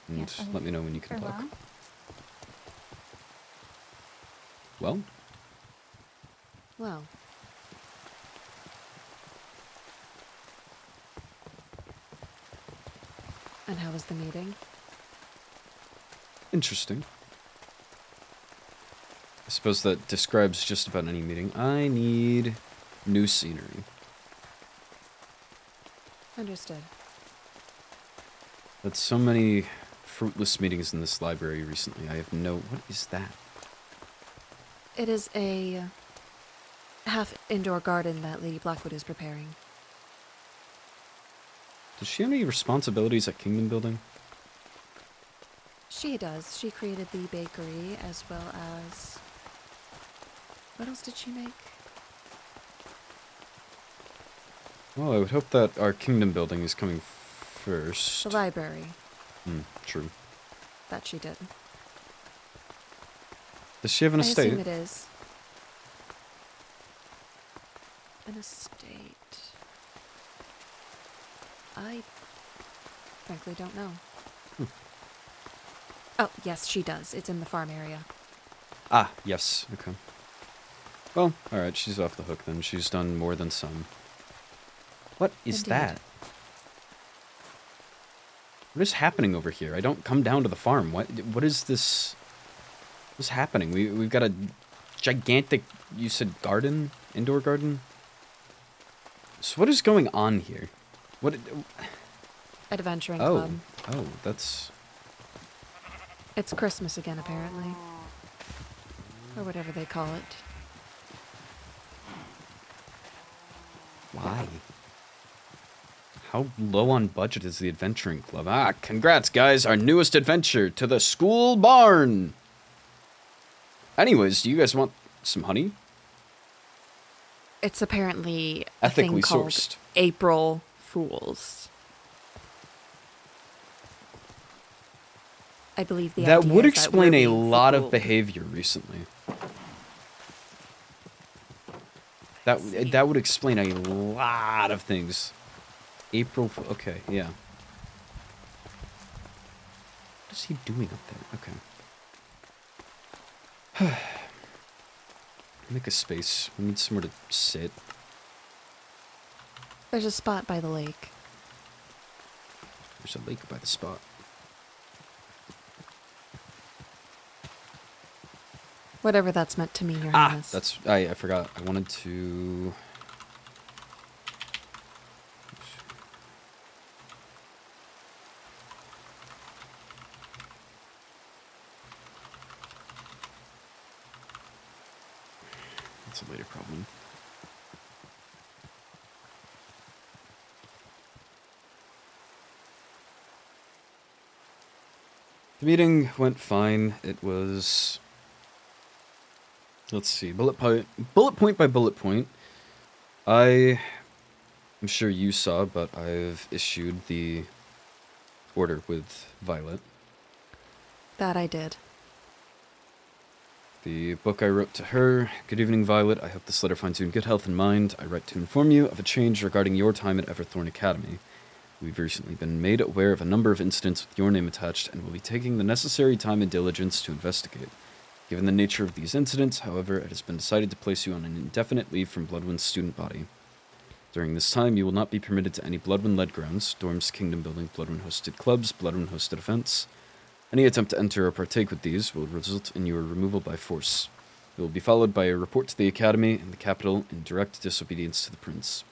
And Yes, let me know when you can talk. Farewell. Well, Well. And how was the meeting? interesting. I suppose that describes just about any meeting. I need new scenery. Understood. That's so many fruitless meetings in this library recently. I have no... What is that? It is a half indoor garden that Lady Blackwood is preparing. Does she have any responsibilities at Kingdom Building? She does. She created the bakery as well as... What else did she make? Well, I would hope that our Kingdom Building is coming first. The library. True. That she did. Does she have an I estate? assume it is. An estate. I frankly don't know. Oh, yes, she does. It's in the farm area. Ah, yes. Okay. Well, alright, she's off the hook then. She's done more than some. What is Indeed. that? What is happening over here? I don't come down to the farm. What is this? What's happening? We've got a gigantic, you said garden? Indoor garden? So what is going on here? What? Adventuring Oh. Club. Oh, that's... It's Christmas again, apparently. Or whatever they call it. Why? How low on budget is the Adventuring Club? Ah, congrats, guys! Our newest adventure to the school barn! Anyways, do you guys want some honey? It's apparently a Ethically thing called sourced. April Fools. I believe the That idea would is that explain we're a being lot of fooled. behavior recently. see. That would explain a lot of things. Okay, yeah. What is he doing up there? Okay. Make a space. We need somewhere to sit. There's a spot by the lake. There's a lake by the spot. Whatever that's meant to mean, Your Ah, Highness. I forgot. I wanted to... That's a later problem. The meeting went fine. It was... Let's see, bullet point by bullet point. I'm sure you saw, but I've issued the order with Violet. That I did. The book I wrote to her. Good evening, Violet. I hope this letter finds you in good health and mind. I write to inform you of a change regarding your time at Everthorn Academy. We've recently been made aware of a number of incidents with your name attached and will be taking the necessary time and diligence to investigate. Given the nature of these incidents, however, it has been decided to place you on an indefinite leave from Bloodwind's student body. During this time, you will not be permitted to any Bloodwind-led grounds, dorms, kingdom building, Bloodwind-hosted clubs, Bloodwind-hosted events. Any attempt to enter or partake with these will result in your removal by force. It will be followed by a report to the Academy and the capital in direct disobedience to the Prince.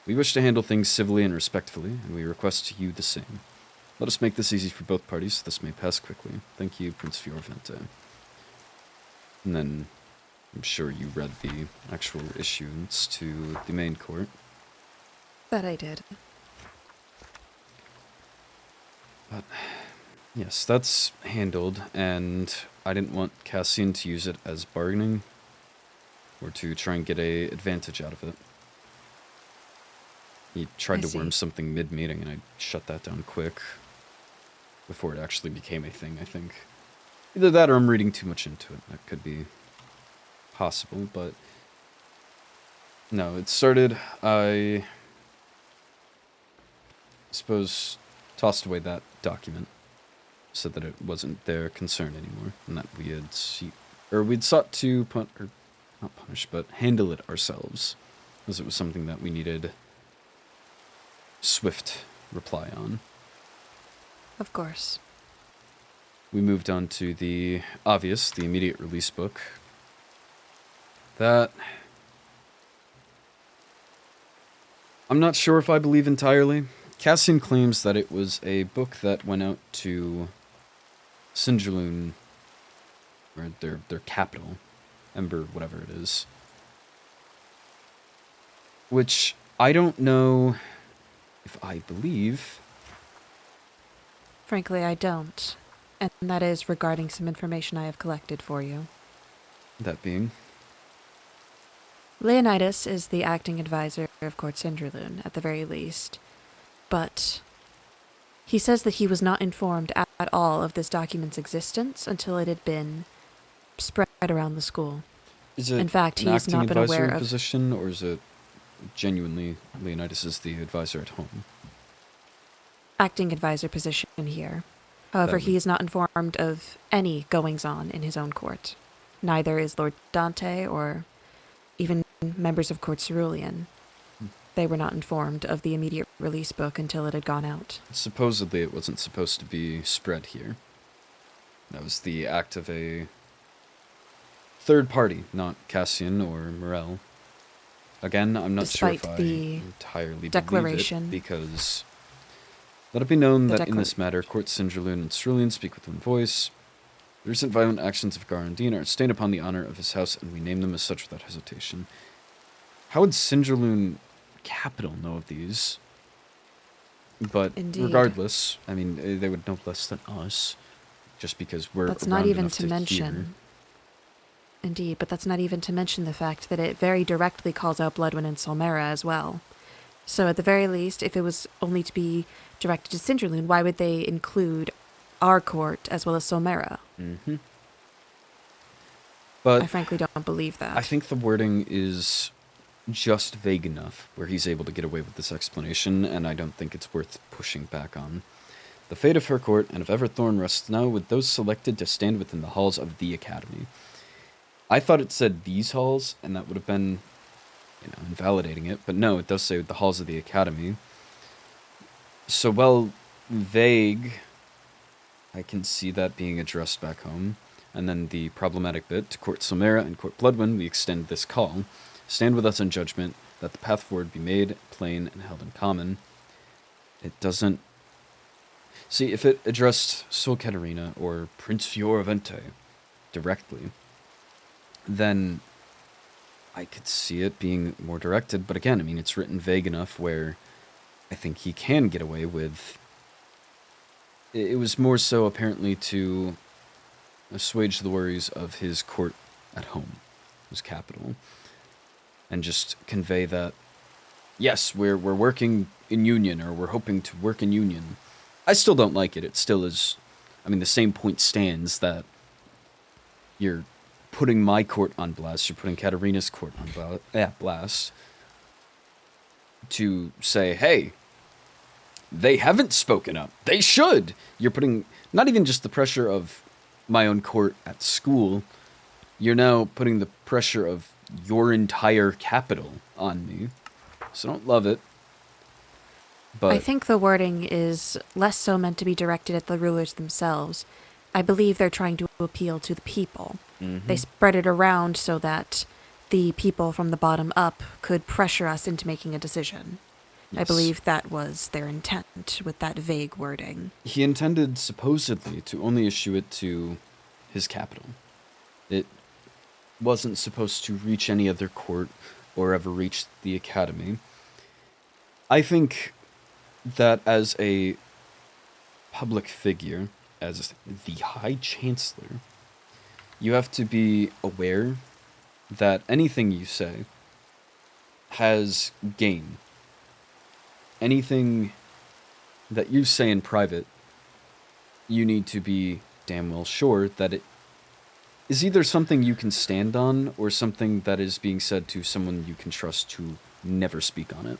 We wish to handle things civilly and respectfully, and we request you the same. Let us make this easy for both parties, so this may pass quickly. Thank you, Prince Fiorvente. And then, I'm sure you read the actual issuance to the main court. That I did. But, yes, that's handled, and I didn't want Cassian to use it as bargaining, or to try and get a advantage out of it. He tried I to see. worm something mid-meeting, and I shut that down quick, before it actually became a thing, I think. Either that or I'm reading too much into it. That could be possible, but... No, it started, I suppose, tossed away that document. Said that it wasn't their concern anymore, and that we'd sought to not punish, but handle it ourselves, as it was something that we needed swift reply on. Of course. We moved on to the obvious, the immediate release book. That... I'm not sure if I believe entirely. Cassian claims that it was a book that went out to Sinjaloon, or their capital, Ember, whatever it is. Which I don't know if I believe. Frankly, I don't. And that is regarding some information I have collected for you. That being. Leonidas is the acting advisor of Court Sindraloon, at the very least. But he says that he was not informed at all of this document's existence until it had been spread around the school. Is it In fact, an he has acting not been advisor aware of... position, or is it genuinely Leonidas is the advisor at home? acting advisor position here. However, That he is not informed of any goings-on in his own court. Neither is Lord Dante or even members of Court Cerulean. They were not informed of the immediate release book until it had gone out. Supposedly it wasn't supposed to be spread here. That was the act of a third party, not Cassian or Morel. Again, I'm not Despite sure if the I entirely declaration. believe it, because let it be known The that in this matter, Court Sindraloon and Cerulean speak with one voice. The recent violent actions of Garandine are a stain upon the honor of his house, and we name them as such without hesitation. How would Sindraloon Capital know of these? But Indeed. regardless, I mean, they would know less than us, just because we're That's around not even enough to hear. mention. Indeed, but that's not even to mention the fact that it very directly calls out Bloodwind and Solmera as well. So at the very least, if it was only to be directed to Sindraloon, why would they include our court as well as Solmera? Mm-hmm. But I frankly don't believe that. I think the wording is just vague enough where he's able to get away with this explanation, and I don't think it's worth pushing back on. The fate of her court and of Everthorn rests now with those selected to stand within the halls of the Academy. I thought it said these halls, and that would have been, invalidating it, but no, it does say the halls of the Academy. So, well, vague, I can see that being addressed back home. And then the problematic bit, to Court Solmera and Court Bloodwind, we extend this call. Stand with us in judgment, that the path forward be made plain and held in common. It doesn't... See, if it addressed Sol Caterina or Prince Fioravente directly, then I could see it being more directed. But again, I mean, it's written vague enough where I think he can get away with... It was more so apparently to assuage the worries of his court at home, his capital, and just convey that, yes, we're working in union, or we're hoping to work in union. I still don't like it. It still is, I mean, the same point stands that you're putting my court on blast, you're putting Katarina's court on blast, to say, hey, they haven't spoken up. They should. You're putting not even just the pressure of my own court at school, you're now putting the pressure of your entire capital on me. So I don't love it. But I think the wording is less so meant to be directed at the rulers themselves. I believe they're trying to appeal to the people. They spread it around so that the people from the bottom up could pressure us into making a decision. I Yes. believe that was their intent with that vague wording. He intended, supposedly, to only issue it to his capital. It wasn't supposed to reach any other court or ever reach the Academy. I think that as a public figure, as the High Chancellor, you have to be aware that anything you say has gain. Anything that you say in private, you need to be damn well sure that it is either something you can stand on or something that is being said to someone you can trust to never speak on it.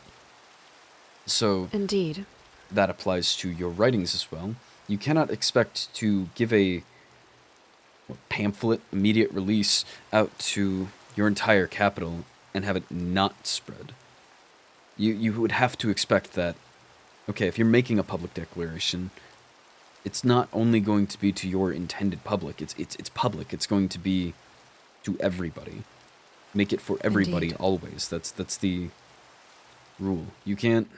So Indeed. that applies to your writings as well. You cannot expect to give a pamphlet, immediate release out to your entire capital and have it not spread. You would have to expect that, okay, if you're making a public declaration, it's not only going to be to your intended public, it's public, it's going to be to everybody. Make it for everybody. Indeed. Always. That's the rule. You can't...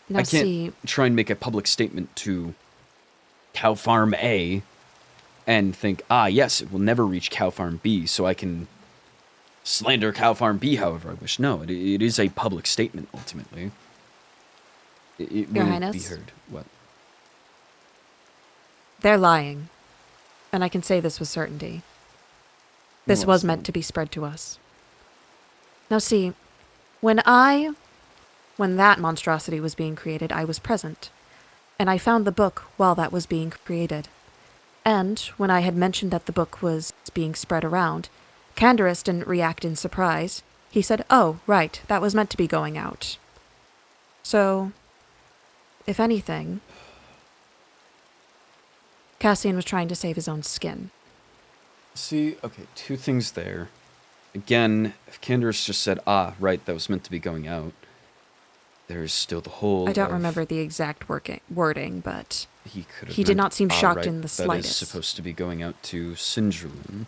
Now I can't see, try and make a public statement to Cow Farm A and think, yes, it will never reach Cow Farm B, so I can slander Cow Farm B however I wish. No, it is a public statement, ultimately. It Your will Highness? be heard. What? they're lying. And I can say this with certainty. This Well, was so- meant to be spread to us. Now see, when that monstrosity was being created, I was present. And I found the book while that was being created. And when I had mentioned that the book was being spread around, Canderous didn't react in surprise. He said, "Oh, right, that was meant to be going out." So, if anything, Cassian was trying to save his own skin. See, okay, two things there. Again, if Canderous just said, right, that was meant to be going out, there's still the whole I don't of- remember the exact wording, but He could have He did meant, not seem shocked right, in the that is slightest. supposed to be going out to Sindraloon.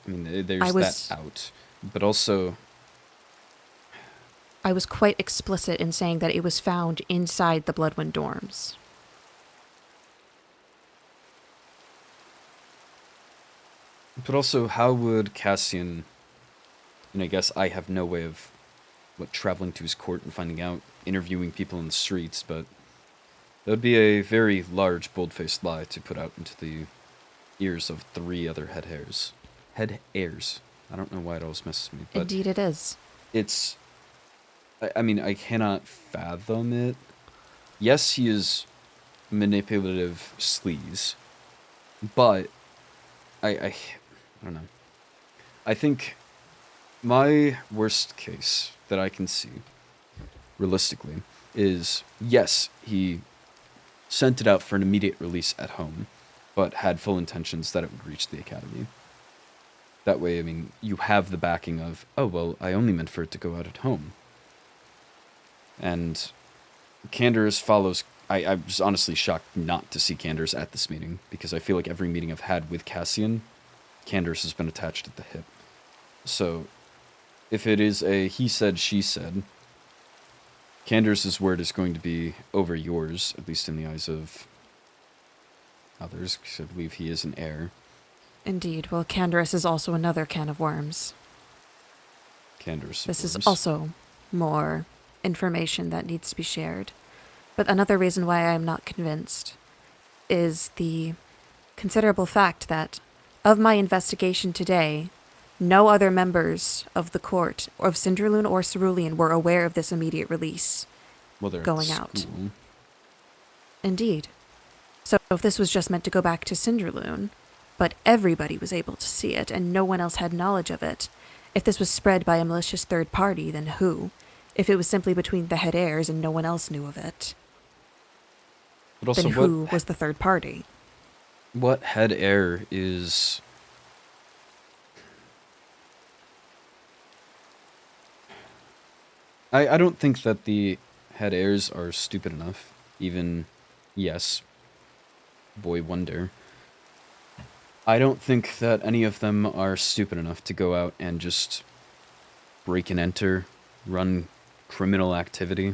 There's that out. But also, I was quite explicit in saying that it was found inside the Bloodwind dorms. how would Cassian, I guess I have no way of, traveling to his court and finding out, interviewing people in the streets, but that would be a very large, bold-faced lie to put out into the ears of 3 other head heirs. Head heirs. I don't know why it always messes me, but Indeed it is. it's... I cannot fathom it. Yes, he is manipulative sleaze, but I don't know. I think my worst case that I can see, realistically, is, yes, he sent it out for an immediate release at home, but had full intentions that it would reach the Academy. That way, you have the backing of, I only meant for it to go out at home. And Canderous follows... I was honestly shocked not to see Canderous at this meeting, because I feel like every meeting I've had with Cassian, Canderous has been attached at the hip. So, if it is a he said, she said, Canderous' word is going to be over yours, at least in the eyes of others, because I believe he is an heir. Indeed. Well, Canderous is also another can of worms. Canderous. This is worms. also more information that needs to be shared. But another reason why I am not convinced is the considerable fact that of my investigation today, no other members of the court of Sindraloon or Cerulean were aware of this immediate release Well, they're at going out. school. Indeed. So if this was just meant to go back to Sindraloon, but everybody was able to see it and no one else had knowledge of it, if this was spread by a malicious third party, then who? If it was simply between the head heirs and no one else knew of it, But also, then who was the third party? what head heir is... I don't think that the head heirs are stupid enough. Even, yes, boy wonder. I don't think that any of them are stupid enough to go out and just break and enter, run criminal activity.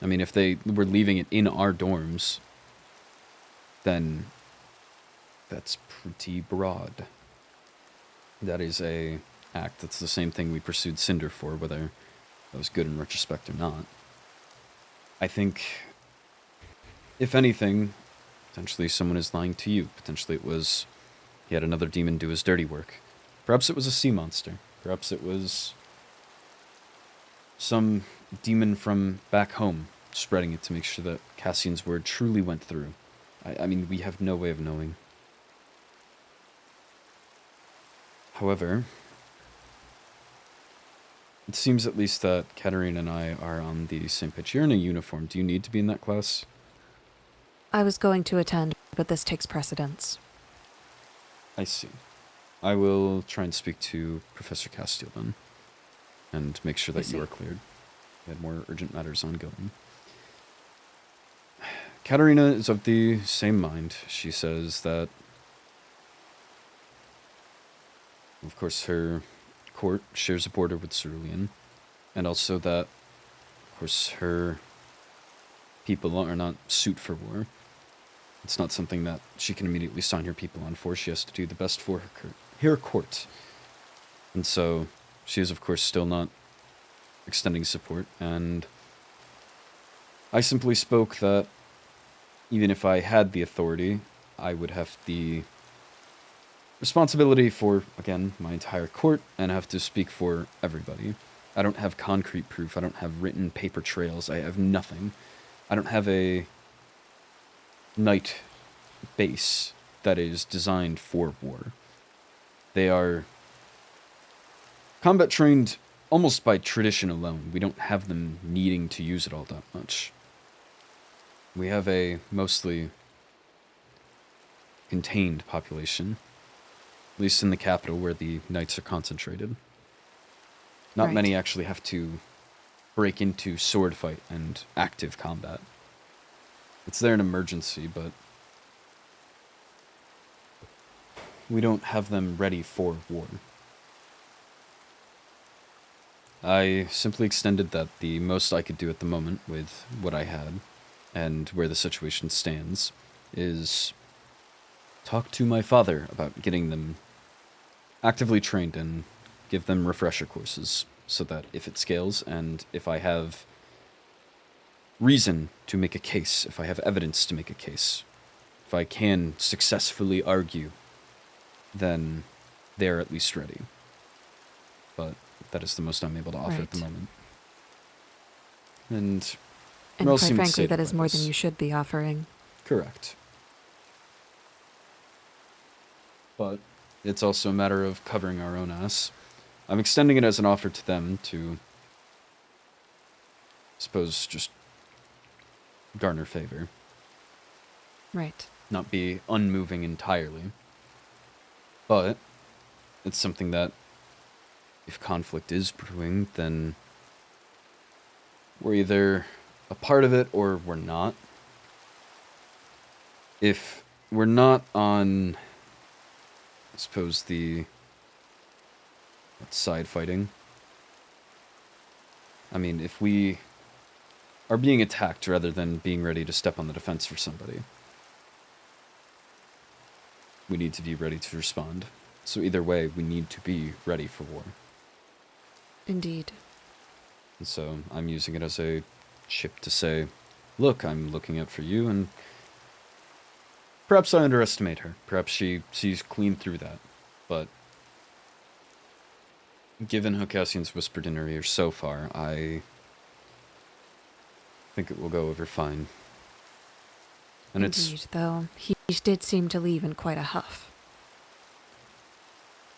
If they were leaving it in our dorms, then that's pretty broad. That is a act. That's the same thing we pursued Cinder for, whether that was good in retrospect or not. I think, if anything, potentially someone is lying to you. Potentially it was he had another demon do his dirty work. Perhaps it was a sea monster. Perhaps it was some demon from back home spreading it to make sure that Cassian's word truly went through. We have no way of knowing. However, it seems at least that Katarina and I are on the same page. You're in a uniform. Do you need to be in that class? I was going to attend, but this takes precedence. I see. I will try and speak to Professor Castile then, and make sure that you are cleared. We had more urgent matters ongoing. Katarina is of the same mind. She says that, of course, her court shares a border with Cerulean, and also that Of course, her people are not suit for war. It's not something that she can immediately sign her people on for. She has to do the best for her court. And so she is, of course, still not extending support. And I simply spoke that even if I had the authority, I would have the responsibility for, again, my entire court, and have to speak for everybody. I don't have concrete proof. I don't have written paper trails. I have nothing. I don't have a knight base that is designed for war. They are combat trained almost by tradition alone. We don't have them needing to use it all that much. We have a mostly contained population, at least in the capital where the knights are concentrated. Not many actually have to break into sword fight and active combat. It's there in emergency, but we don't have them ready for war. I simply extended that the most I could do at the moment with what I had and where the situation stands is talk to my father about getting them actively trained and give them refresher courses so that if it scales and if I have reason to make a case, if I have evidence to make a case, if I can successfully argue, then they're at least ready. But that is the most I'm able to offer at the moment. And quite frankly, that is more than you should be offering. Correct. But it's also a matter of covering our own ass. I'm extending it as an offer to them to, I suppose, just garner favor. Right. Not be unmoving entirely. But it's something that, if conflict is brewing, then we're either a part of it or we're not. If we're not on, I suppose, the side fighting. I mean, if we are being attacked rather than being ready to step on the defense for somebody, we need to be ready to respond. So either way, we need to be ready for war. Indeed. And so I'm using it as a chip to say, look, I'm looking out for you, and perhaps I underestimate her. Perhaps she sees clean through that. But given how Cassian's whispered in her ear so far, I think it will go over fine. And Indeed, though he did seem to leave in quite a huff.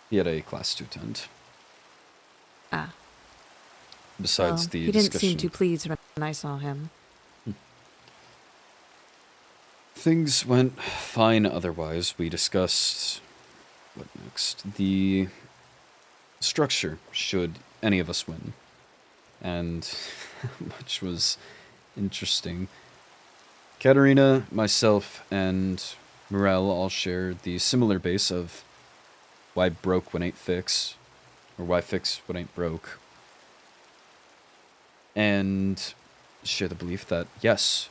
He had a class to attend. Ah. Besides well, the he didn't discussion. seem too pleased when I saw him. Things went fine otherwise. We discussed, what next? The structure, should any of us win. And, which was interesting. Katarina, myself, and Morel all shared the similar base of why broke what ain't fix, or why fix what ain't broke. And share the belief that, yes,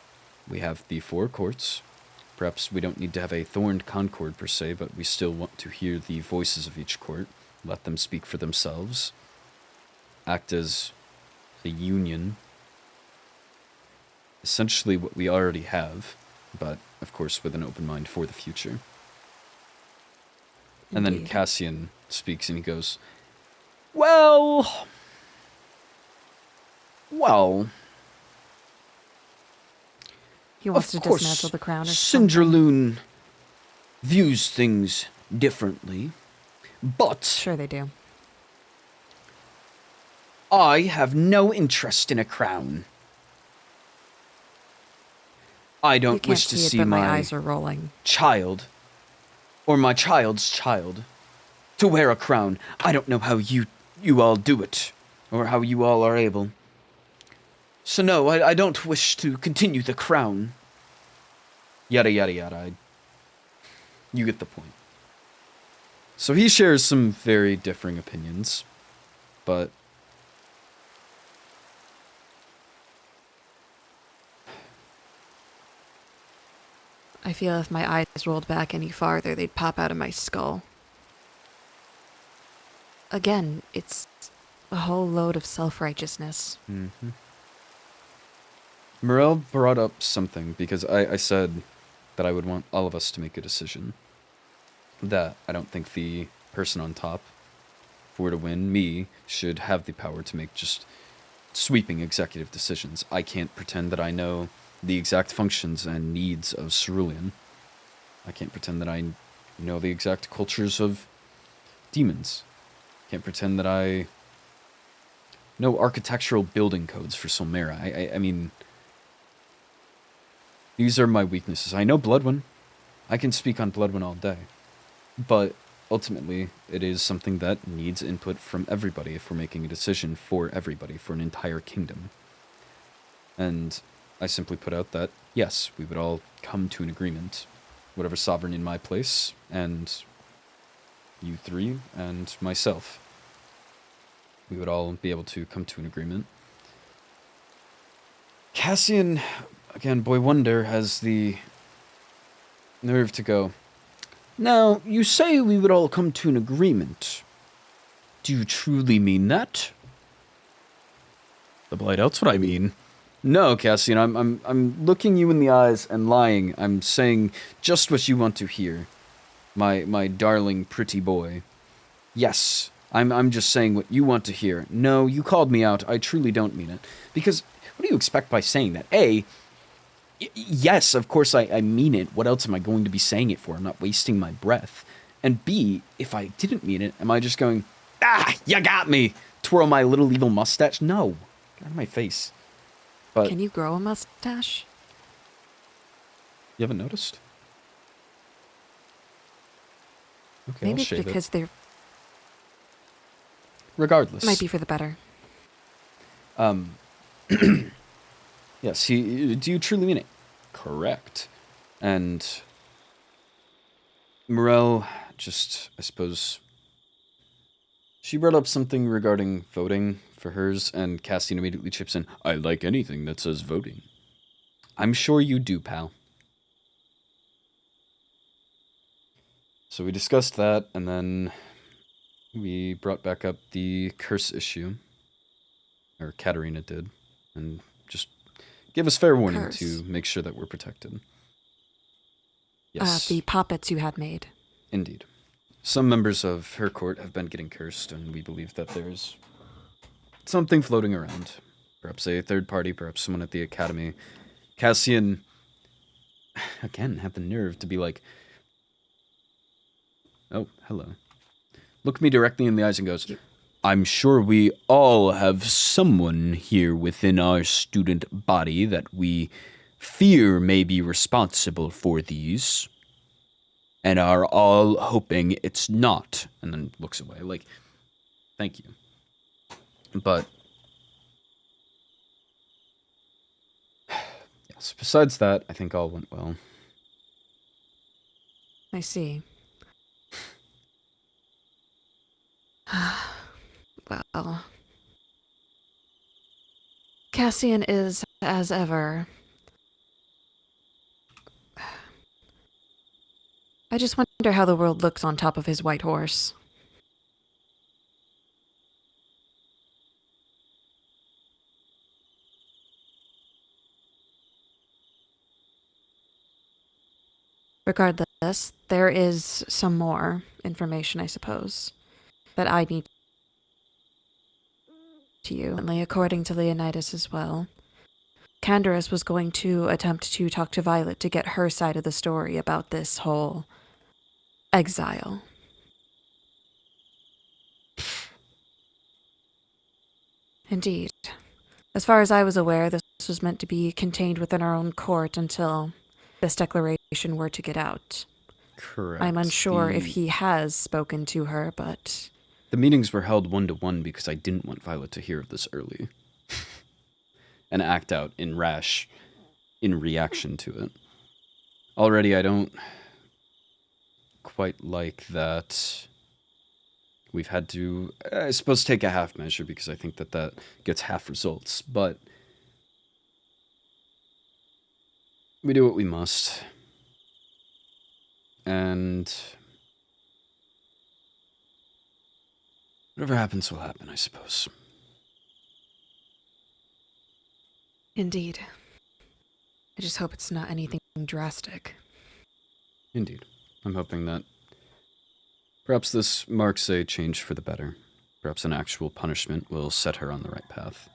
we have the 4 courts. Perhaps we don't need to have a thorned concord per se, but we still want to hear the voices of each court, let them speak for themselves, act as a union, essentially what we already have, but of course with an open mind for the future. And then Cassian speaks and he goes, Well, he wants to of course, dismantle the crown or something. Cinderloon views things differently, but Sure they do. I have no interest in a crown. I don't You can't wish to see it, see but my my eyes are rolling. child, or my child's child, to wear a crown. I don't know how you all do it, or how you all are able. So no, I don't wish to continue the crown. Yada yada yada. You get the point. So he shares some very differing opinions, but I feel if my eyes rolled back any farther, they'd pop out of my skull. Again, it's a whole load of self-righteousness. Mm-hmm. Morel brought up something because I said that I would want all of us to make a decision. That I don't think the person on top, if we're to win, me, should have the power to make just sweeping executive decisions. I can't pretend that I know the exact functions and needs of Cerulean. I can't pretend that I know the exact cultures of demons. Can't pretend that I know architectural building codes for Solmera. I mean, these are my weaknesses. I know Bloodwin. I can speak on Bloodwin all day. But ultimately, it is something that needs input from everybody if we're making a decision for everybody, for an entire kingdom. And I simply put out that, yes, we would all come to an agreement. Whatever sovereign in my place, and you three, and myself. We would all be able to come to an agreement. Cassian, again, Boy Wonder, has the nerve to go, "Now, you say we would all come to an agreement. Do you truly mean that?" The Blight, that's what I mean. No, Cassian, I'm looking you in the eyes and lying. I'm saying just what you want to hear. My darling pretty boy. Yes, I'm just saying what you want to hear. No, you called me out. I truly don't mean it. Because what do you expect by saying that? Yes, of course I mean it. What else am I going to be saying it for? I'm not wasting my breath. And B, if I didn't mean it, am I just going, you got me, twirl my little evil mustache? No, get out of my face. But Can you grow a mustache? you haven't noticed? Okay, Maybe I'll it's shave because it. they're Regardless. might be for the better. Yes, do you truly mean it? Correct. And Morel, just, I suppose, she brought up something regarding voting for hers, and Cassian immediately chips in, I like anything that says voting. I'm sure you do, pal. So we discussed that, and then we brought back up the curse issue. Or Katarina did. And just give us fair warning Curse. to make sure that we're protected. Yes, The puppets you had made. indeed. Some members of her court have been getting cursed, and we believe that there's something floating around. Perhaps a third party, perhaps someone at the academy. Cassian, again, had the nerve to be like, oh, hello. Look me directly in the eyes and goes, I'm sure we all have someone here within our student body that we fear may be responsible for these, and are all hoping it's not. And then looks away, like, thank you. But, yes, besides that, I think all went well. I see. Well, Cassian is, as ever. I just wonder how the world looks on top of his white horse. Regardless, there is some more information, I suppose, that I need to you. According to Leonidas as well, Candaris was going to attempt to talk to Violet to get her side of the story about this whole exile. Indeed. As far as I was aware, this was meant to be contained within our own court until this declaration were to get out. Correct. I'm unsure if he has spoken to her, but The meetings were held 1-to-1 because I didn't want Violet to hear of this early. And act out in reaction to it. Already, I don't quite like that we've had to, I suppose, take a half measure because I think that gets half results, but we do what we must. and whatever happens will happen, I suppose. Indeed. I just hope it's not anything drastic. Indeed. I'm hoping that perhaps this marks a change for the better. Perhaps an actual punishment will set her on the right path.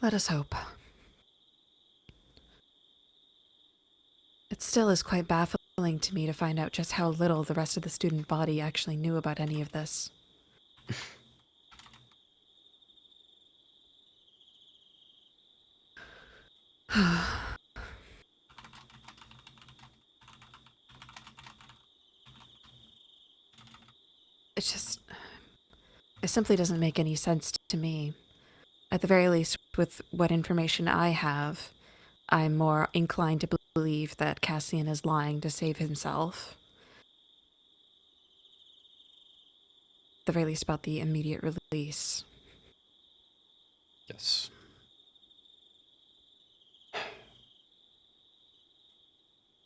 Let us hope. It still is quite baffling to me to find out just how little the rest of the student body actually knew about any of this. It simply doesn't make any sense to me. At the very least, with what information I have, I'm more inclined to believe that Cassian is lying to save himself. At the very least about the immediate release. Yes.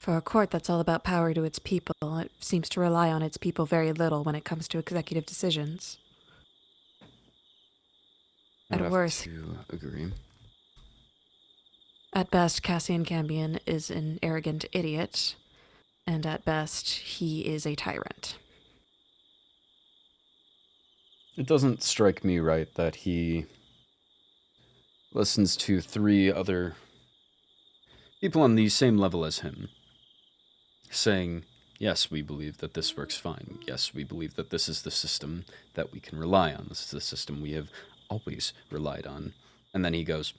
For a court that's all about power to its people, it seems to rely on its people very little when it comes to executive decisions. I'd At have worst, to agree. at best, Cassian Cambion is an arrogant idiot, and at best, he is a tyrant. It doesn't strike me right that he listens to 3 other people on the same level as him, saying, yes, we believe that this works fine. Yes, we believe that this is the system that we can rely on. This is the system we have always relied on. And then he goes,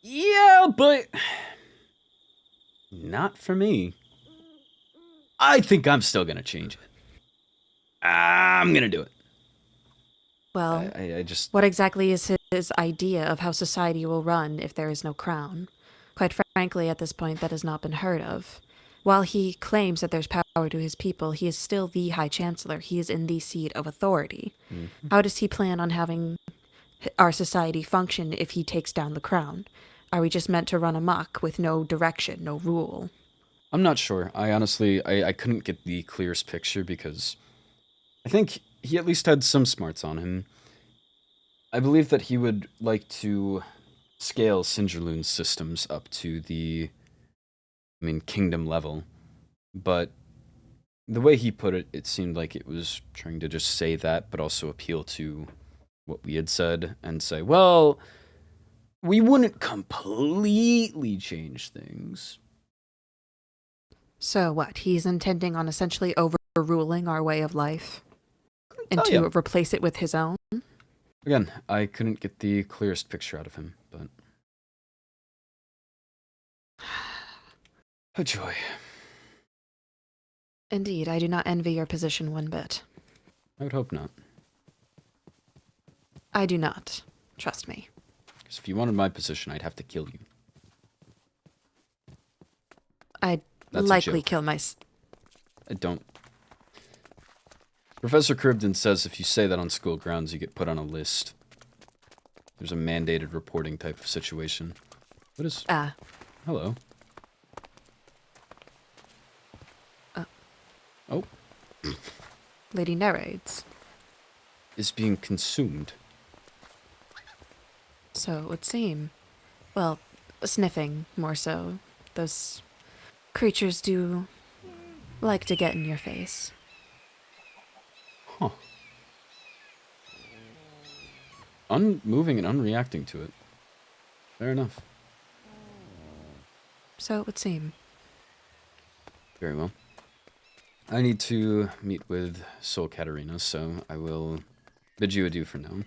yeah, but not for me. I think I'm still going to change it. I'm going to do it. Well, I just... what exactly is his idea of how society will run if there is no crown? Quite frankly, at this point, that has not been heard of. While he claims that there's power to his people, he is still the High Chancellor. He is in the seat of authority. Mm-hmm. How does he plan on having our society function if he takes down the crown? Are we just meant to run amok with no direction, no rule? I'm not sure. I honestly, I couldn't get the clearest picture because I think he at least had some smarts on him. I believe that he would like to scale Singerloon's systems up to the, kingdom level. But the way he put it, it seemed like it was trying to just say that, but also appeal to what we had said and say, well, we wouldn't completely change things. So what? He's intending on essentially overruling our way of life? And Oh, to yeah. replace it with his own? Again, I couldn't get the clearest picture out of him, but... a joy. Indeed, I do not envy your position one bit. I would hope not. I do not. Trust me. Because if you wanted my position, I'd have to kill you. I'd That's a likely joke. kill I don't. Professor Cribden says if you say that on school grounds, you get put on a list. There's a mandated reporting type of situation. What is... Hello. Oh. Lady Nereids. Is being consumed. So it would seem. Well, sniffing, more so. Those creatures do like to get in your face. Huh. Unmoving and unreacting to it. Fair enough. So it would seem. Very well. I need to meet with Soul Katarina, so I will bid you adieu for now.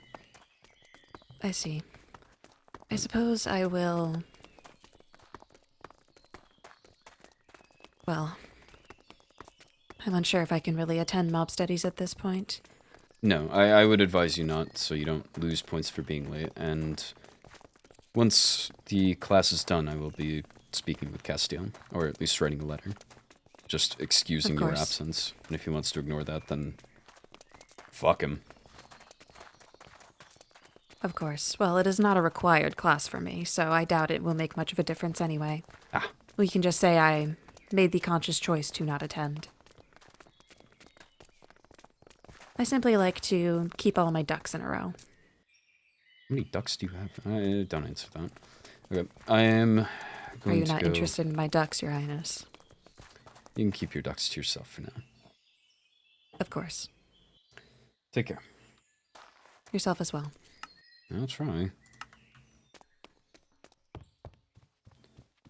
I see. I suppose I will... Well, I'm unsure if I can really attend mob studies at this point. No, I would advise you not, so you don't lose points for being late, and once the class is done, I will be speaking with Castiel, or at least writing a letter. Just excusing Of your course. absence, and if he wants to ignore that, then fuck him. Of course. Well, it is not a required class for me, so I doubt it will make much of a difference anyway. Ah. We can just say I made the conscious choice to not attend. I simply like to keep all my ducks in a row. How many ducks do you have? Don't answer that. Okay, I am Are going you to not go... interested in my ducks, Your Highness? You can keep your ducks to yourself for now. Of course. Take care. Yourself as well. I'll try.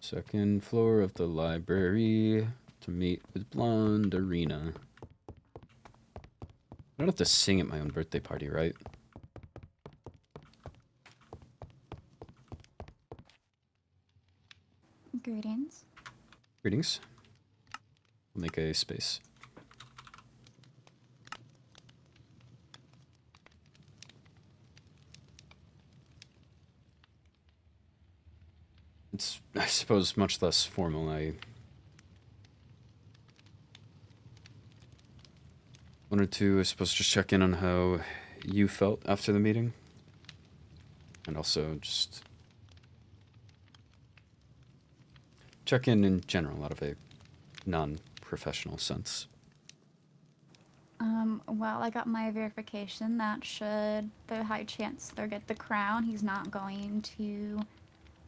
Second floor of the library to meet with Blonde Arena. I don't have to sing at my own birthday party, right? Greetings. Greetings. I'll make a space. It's, I suppose, much less formal. I wanted to, I suppose, just check in on how you felt after the meeting. And also just check in general out of a non-professional sense. Well, I got my verification that should the high chancellor get the crown, he's not going to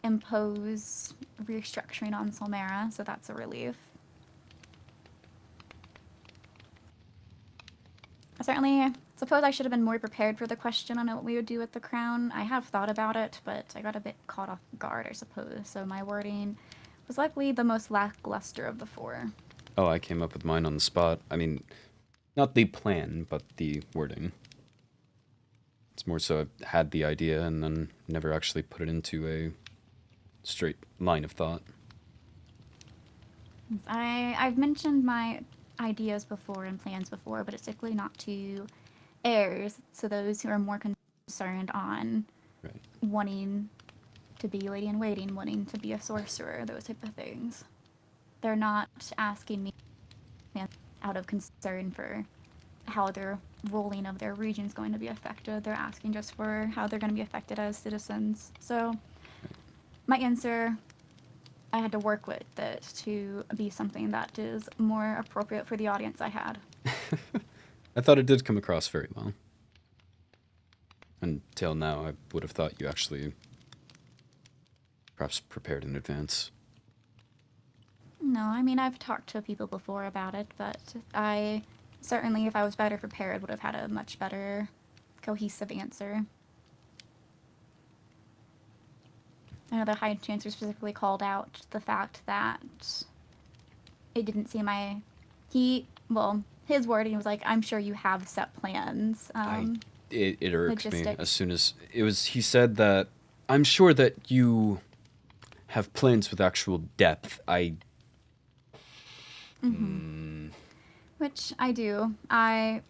impose restructuring on Solmera, so that's a relief. I certainly suppose I should have been more prepared for the question on what we would do with the crown. I have thought about it, but I got a bit caught off guard, I suppose, so my wording was likely the most lackluster of the four. Oh, I came up with mine on the spot. I mean, not the plan, but the wording. It's more so I had the idea and then never actually put it into a straight line of thought. I've mentioned my ideas before and plans before, but it's typically not to heirs, so those who are more concerned on Right. wanting to be lady in waiting, wanting to be a sorcerer, those type of things. They're not asking me out of concern for how their ruling of their region is going to be affected. They're asking just for how they're going to be affected as citizens. So my answer, I had to work with it to be something that is more appropriate for the audience I had. I thought it did come across very well. Until now, I would have thought you actually perhaps prepared in advance. No, I mean, I've talked to people before about it, but I certainly, if I was better prepared, would have had a much better cohesive answer. I know the High Chancellor specifically called out the fact that it didn't seem his wording was like, I'm sure you have set plans. It irked me Logistics. as soon as he said that, I'm sure that you have plans with actual depth. Which I do. I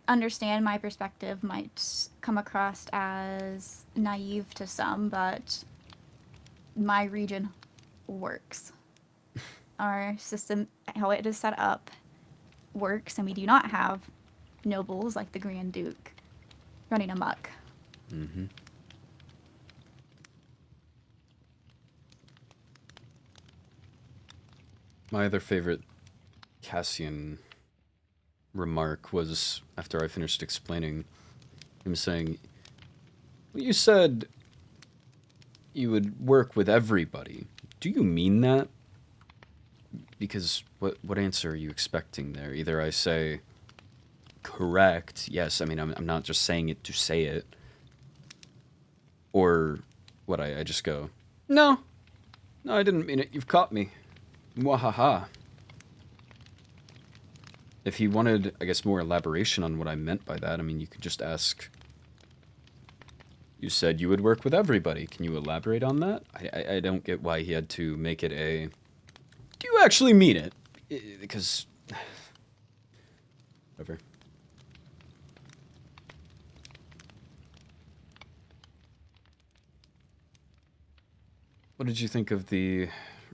understand my perspective might come across as naive to some, but my region works. Our system, how it is set up, works, and we do not have nobles like the Grand Duke running amok. Mm-hmm. My other favorite Cassian remark was after I finished explaining him saying, well, you said you would work with everybody. Do you mean that? Because what answer are you expecting there? Either I say, correct, yes, I mean, I'm not just saying it to say it. Or what, I just go, no, I didn't mean it, you've caught me. Mwahaha. If he wanted, I guess, more elaboration on what I meant by that, I mean, you could just ask, you said you would work with everybody. Can you elaborate on that? I don't get why he had to make it a, do you actually mean it? Because, whatever. What did you think of the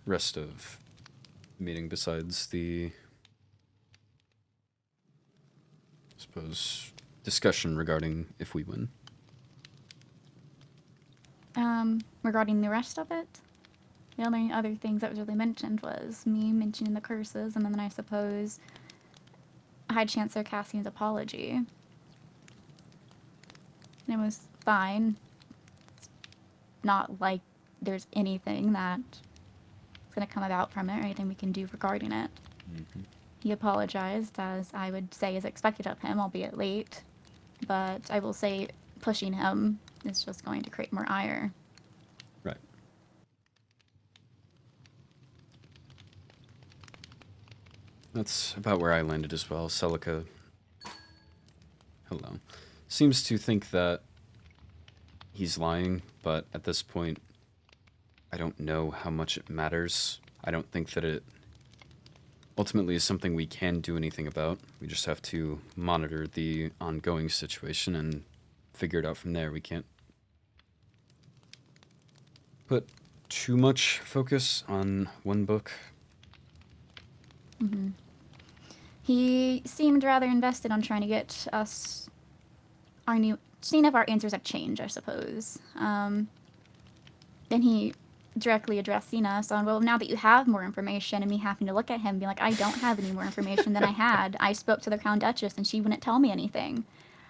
rest of the meeting besides the, I suppose, discussion regarding if we win? Regarding the rest of it, The only other things that was really mentioned was me mentioning the curses, and then I suppose High Chancellor Cassian's apology. And it was fine. It's not like there's anything that's going to come about from it or anything we can do regarding it. Mm-hmm. He apologized, as I would say is expected of him, albeit late. But I will say pushing him is just going to create more ire. Right. That's about where I landed as well. Celica, hello, seems to think that he's lying, but at this point, I don't know how much it matters. I don't think that it ultimately is something we can do anything about. We just have to monitor the ongoing situation and figure it out from there. We can't put too much focus on one book. Mm-hmm. He seemed rather invested on trying to get us our new, seeing if our answers have changed, I suppose. Then he directly addressing us on, well, now that you have more information, and me having to look at him and be like, I don't have any more information than I had. I spoke to the Crown Duchess and she wouldn't tell me anything.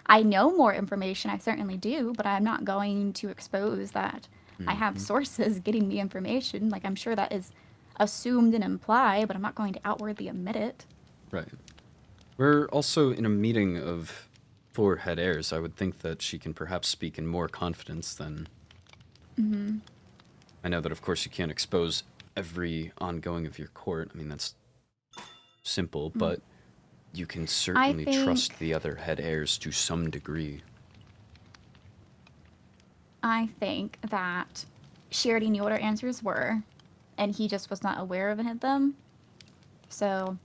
I know more information, I certainly do, but I'm not going to expose that. I have sources getting me information. Like, I'm sure that is assumed and implied, but I'm not going to outwardly admit it. Right. We're also in a meeting of 4 head heirs. I would think that she can perhaps speak in more confidence than... Mm-hmm. I know that, of course, you can't expose every ongoing of your court. I mean, that's simple, but you can certainly trust the other head heirs to some degree. I think that she already knew what our answers were, and he just was not aware of any of them. So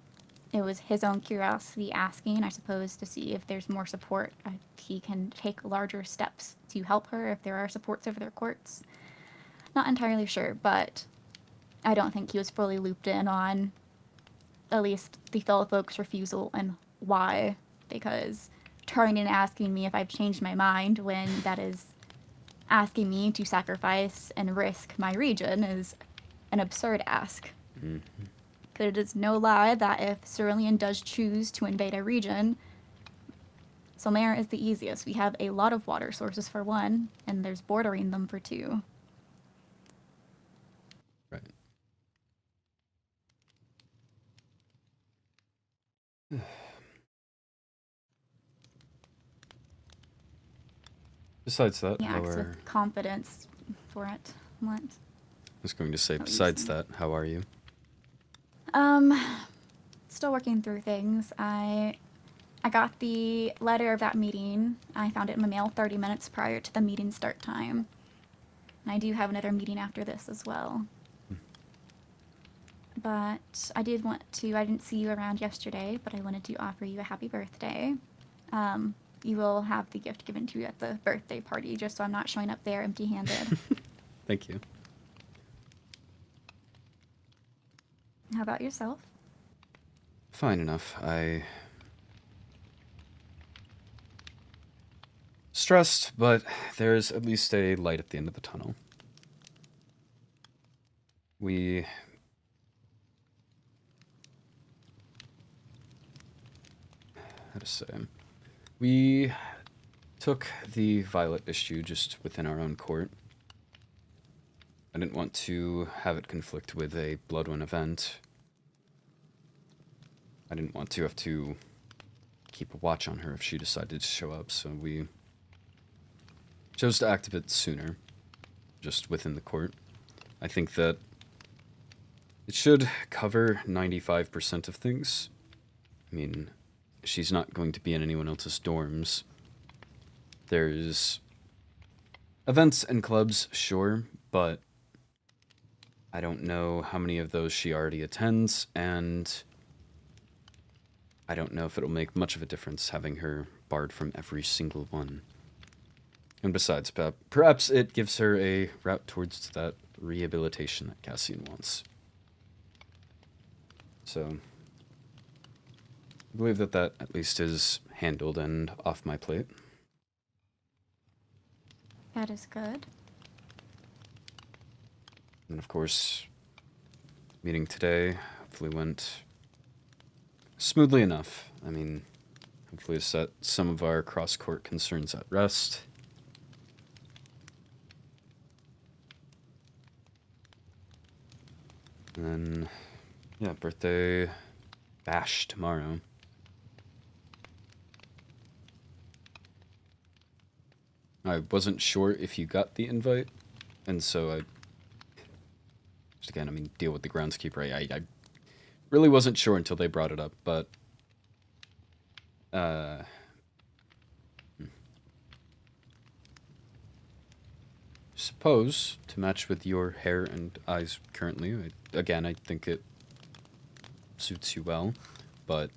it was his own curiosity asking, I suppose, to see if there's more support. He can take larger steps to help her if there are supports over their courts. Not entirely sure, but I don't think he was fully looped in on at least the fellow folks' refusal and why. Because turning and asking me if I've changed my mind when that is asking me to sacrifice and risk my region is an absurd ask. Mm-hmm. Because it is no lie that if Cerulean does choose to invade a region, Solmera is the easiest. We have a lot of water sources for one, and there's bordering them for 2. Right. Besides that, He how acts are... with confidence for it. What? I was going to say, What were you besides saying? that, how are you? Still working through things. I got the letter of that meeting. I found it in my mail 30 minutes prior to the meeting start time. And I do have another meeting after this as well. But I didn't see you around yesterday, but I wanted to offer you a happy birthday. You will have the gift given to you at the birthday party, just so I'm not showing up there empty-handed. Thank you. How about yourself? Fine enough. Stressed, but there's at least a light at the end of the tunnel. How to say? We took the Violet issue just within our own court. I didn't want to have it conflict with a Bloodwin event. I didn't want to have to keep a watch on her if she decided to show up, so we chose to act a bit sooner, just within the court. I think that it should cover 95% of things. I mean, she's not going to be in anyone else's dorms. There's events and clubs, sure, but I don't know how many of those she already attends, and I don't know if it'll make much of a difference having her barred from every single one. And besides, perhaps it gives her a route towards that rehabilitation that Cassian wants. So, I believe that at least is handled and off my plate. That is good. And of course, meeting today hopefully went smoothly enough. I mean, hopefully it set some of our cross-court concerns at rest. And then, yeah, birthday bash tomorrow. I wasn't sure if you got the invite, and so I just again, I mean, deal with the groundskeeper. I really wasn't sure until they brought it up, but suppose to match with your hair and eyes currently, again, I think it suits you well, but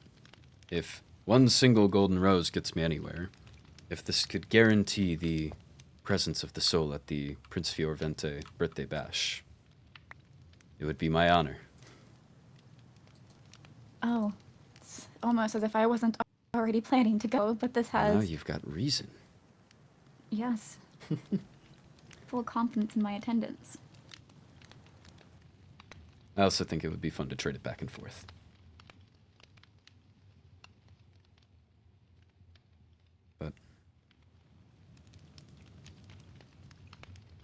if one single golden rose gets me anywhere, if this could guarantee the presence of the soul at the Prince Fiorvente birthday bash, it would be my honor. Oh, it's almost as if I wasn't already planning to go, but this has... Now you've got reason. Yes. Full confidence in my attendance. I also think it would be fun to trade it back and forth. But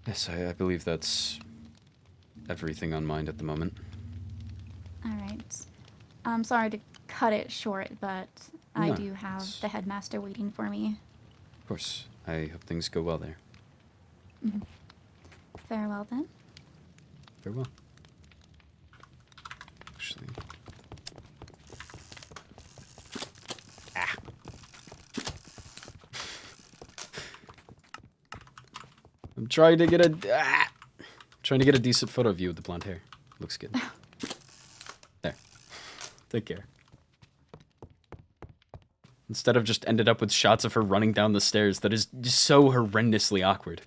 yes, I believe that's everything on mind at the moment. All right. I'm sorry to cut it short, but I No, do have the headmaster waiting for me. Of course, I hope things go well there. Mm-hmm. Farewell, then. Farewell. Actually... I'm trying to get a decent photo of you with the blonde hair. Looks good. There. Take care. Instead of just ended up with shots of her running down the stairs, that is just so horrendously awkward.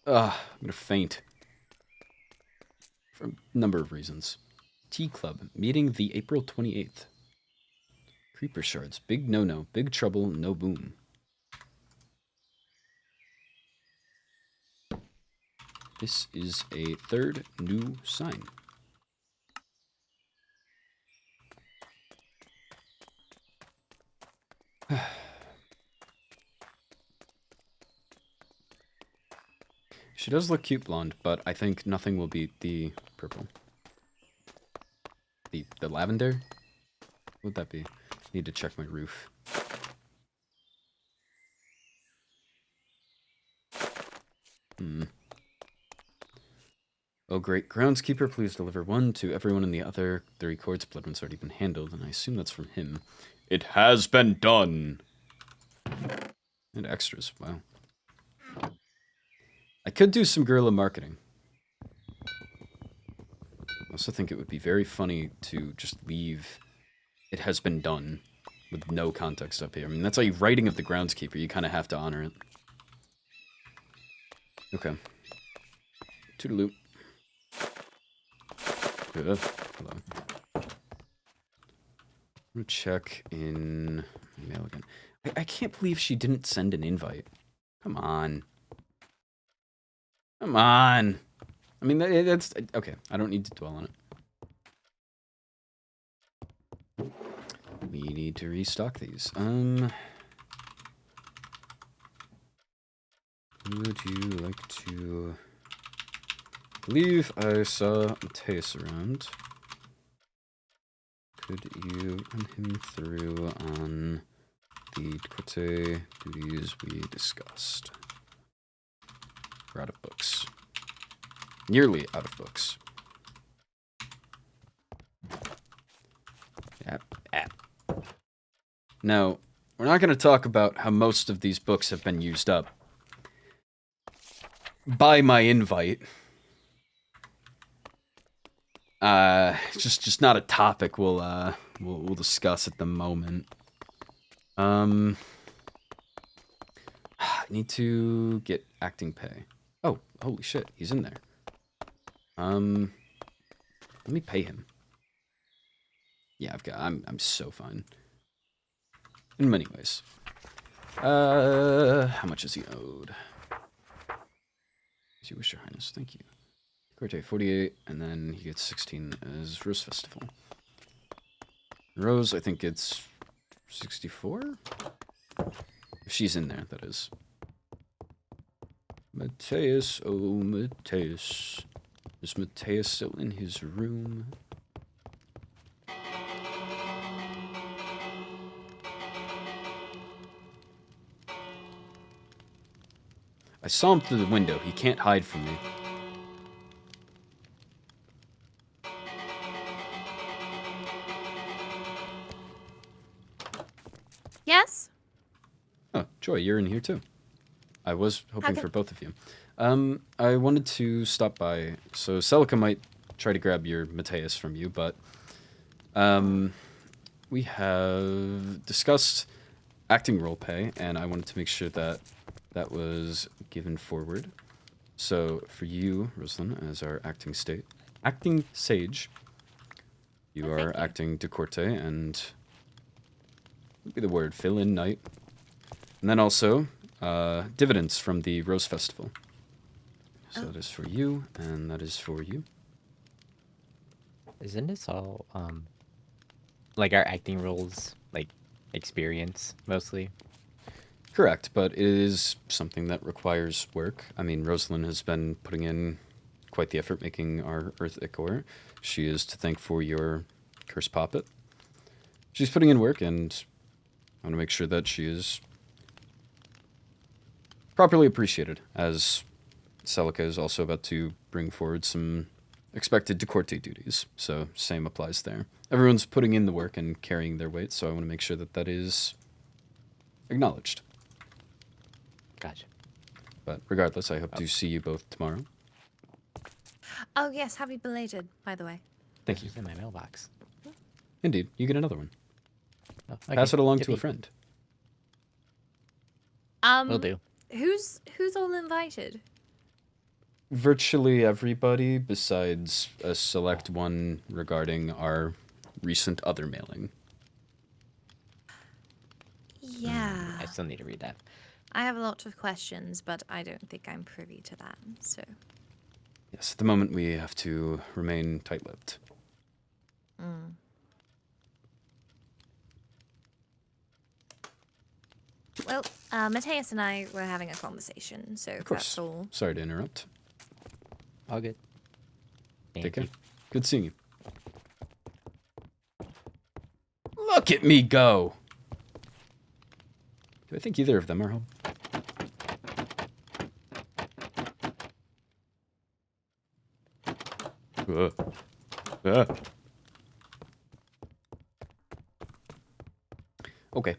Ugh, I'm gonna faint. For a number of reasons. Tea Club, meeting the April 28th. Creeper shards, big no-no, big trouble, no boom. This is a third new sign. She does look cute blonde, but I think nothing will beat the purple. The lavender? What would that be? Need to check my roof. Oh great, groundskeeper, please deliver one to everyone in the other 3 courts. Blood one's already been handled, and I assume that's from him. It has been done! And extras, wow. I could do some guerrilla marketing. I also think it would be very funny to just leave "it has been done" with no context up here. I mean, that's a writing of the groundskeeper. You kind of have to honor it. Okay. Toodaloo. Hello. I'm gonna check in my mail again. I can't believe she didn't send an invite. Come on. Come on. I mean, that's... Okay, I don't need to dwell on it. We need to restock these. Would you like to... I believe I saw Mateus around. Could you run him through on the Quote duties we discussed? We're out of books. Nearly out of books. Now, we're not going to talk about how most of these books have been used up by my invite. Just not a topic we'll discuss at the moment. I need to get acting pay. Oh, holy shit, he's in there. Let me pay him. Yeah, I'm so fine. In many ways. How much is he owed? As you wish, Your Highness. Thank you. Corte 48, and then he gets 16 as Rose Festival. Rose, I think it's 64? If she's in there, that is. Mateus, oh Mateus. Is Mateus still in his room? I saw him through the window. He can't hide from me. Yes? Oh, Joy, you're in here too. I was hoping Okay. for both of you. I wanted to stop by. So Celica might try to grab your Mateus from you, but we have discussed acting role pay, and I wanted to make sure that that was given forward. So for you, Rosalind, as our acting sage, you Oh, are thank you. acting de Corte and would be the word fill-in knight. And then also dividends from the Rose Festival. So that is for you, and that is for you. Isn't this all like our acting roles, like experience mostly? Correct, but it is something that requires work. I mean, Rosalind has been putting in quite the effort making our Earth Ichor. She is to thank for your curse poppet. She's putting in work, and I want to make sure that she is properly appreciated, as Celica is also about to bring forward some expected de Corte duties. So same applies there. Everyone's putting in the work and carrying their weight, so I want to make sure that that is acknowledged. Gotcha. But regardless, I hope to see you both tomorrow. Oh, yes. Happy belated, by the way. Thank you. It's in my mailbox. Indeed, you get another one. Oh, Pass it okay. along to a Tippy. friend. Will do. Who's all invited? Virtually everybody, besides a select one regarding our recent other mailing. Yeah. I still need to read that. I have a lot of questions, but I don't think I'm privy to that, so. Yes, at the moment we have to remain tight-lipped. Mm. Well, Mateus and I were having a conversation, so Of course. that's all. Sorry to interrupt. All good. Thank Take care. you. Good seeing you. Look at me go! Do I think either of them are home? Uh. Okay.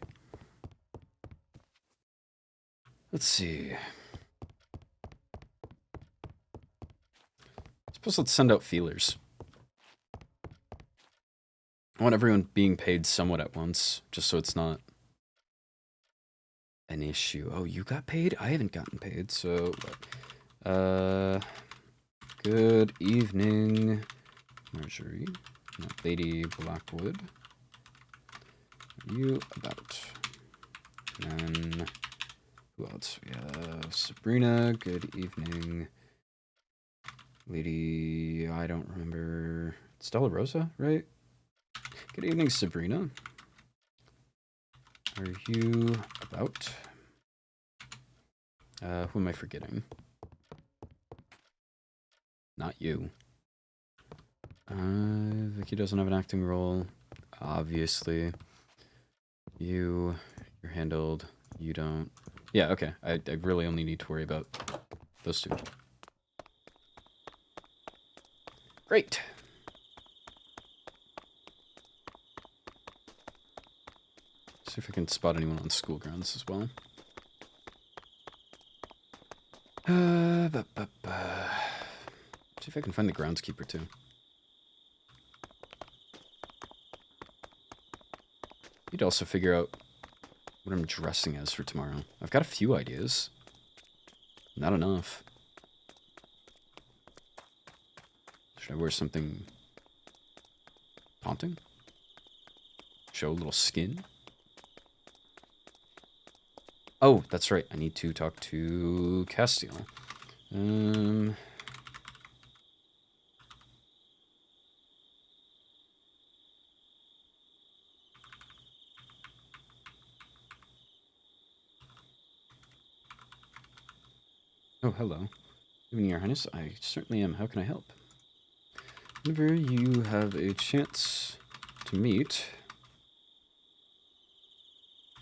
Let's see. Suppose let's send out feelers. I want everyone being paid somewhat at once, just so it's not an issue. Oh, you got paid? I haven't gotten paid, so... Good evening, Marjorie. Not Lady Blackwood. Are you about? And then... Who else? We have Sabrina. Good evening. Lady... I don't remember... Stella Rosa, right? Good evening, Sabrina. Are you about? Who am I forgetting? Not you. Vicky doesn't have an acting role. Obviously. You're handled. You don't. Yeah, okay. I really only need to worry about those two. Great. See if I can spot anyone on school grounds as well. See if I can find the groundskeeper too. Need to also figure out what I'm dressing as for tomorrow. I've got a few ideas. Not enough. Should I wear something taunting? Show a little skin? Oh, that's right. I need to talk to Castiel. Um. Oh, hello. Evening, Your Highness. I certainly am. How can I help? Whenever you have a chance to meet,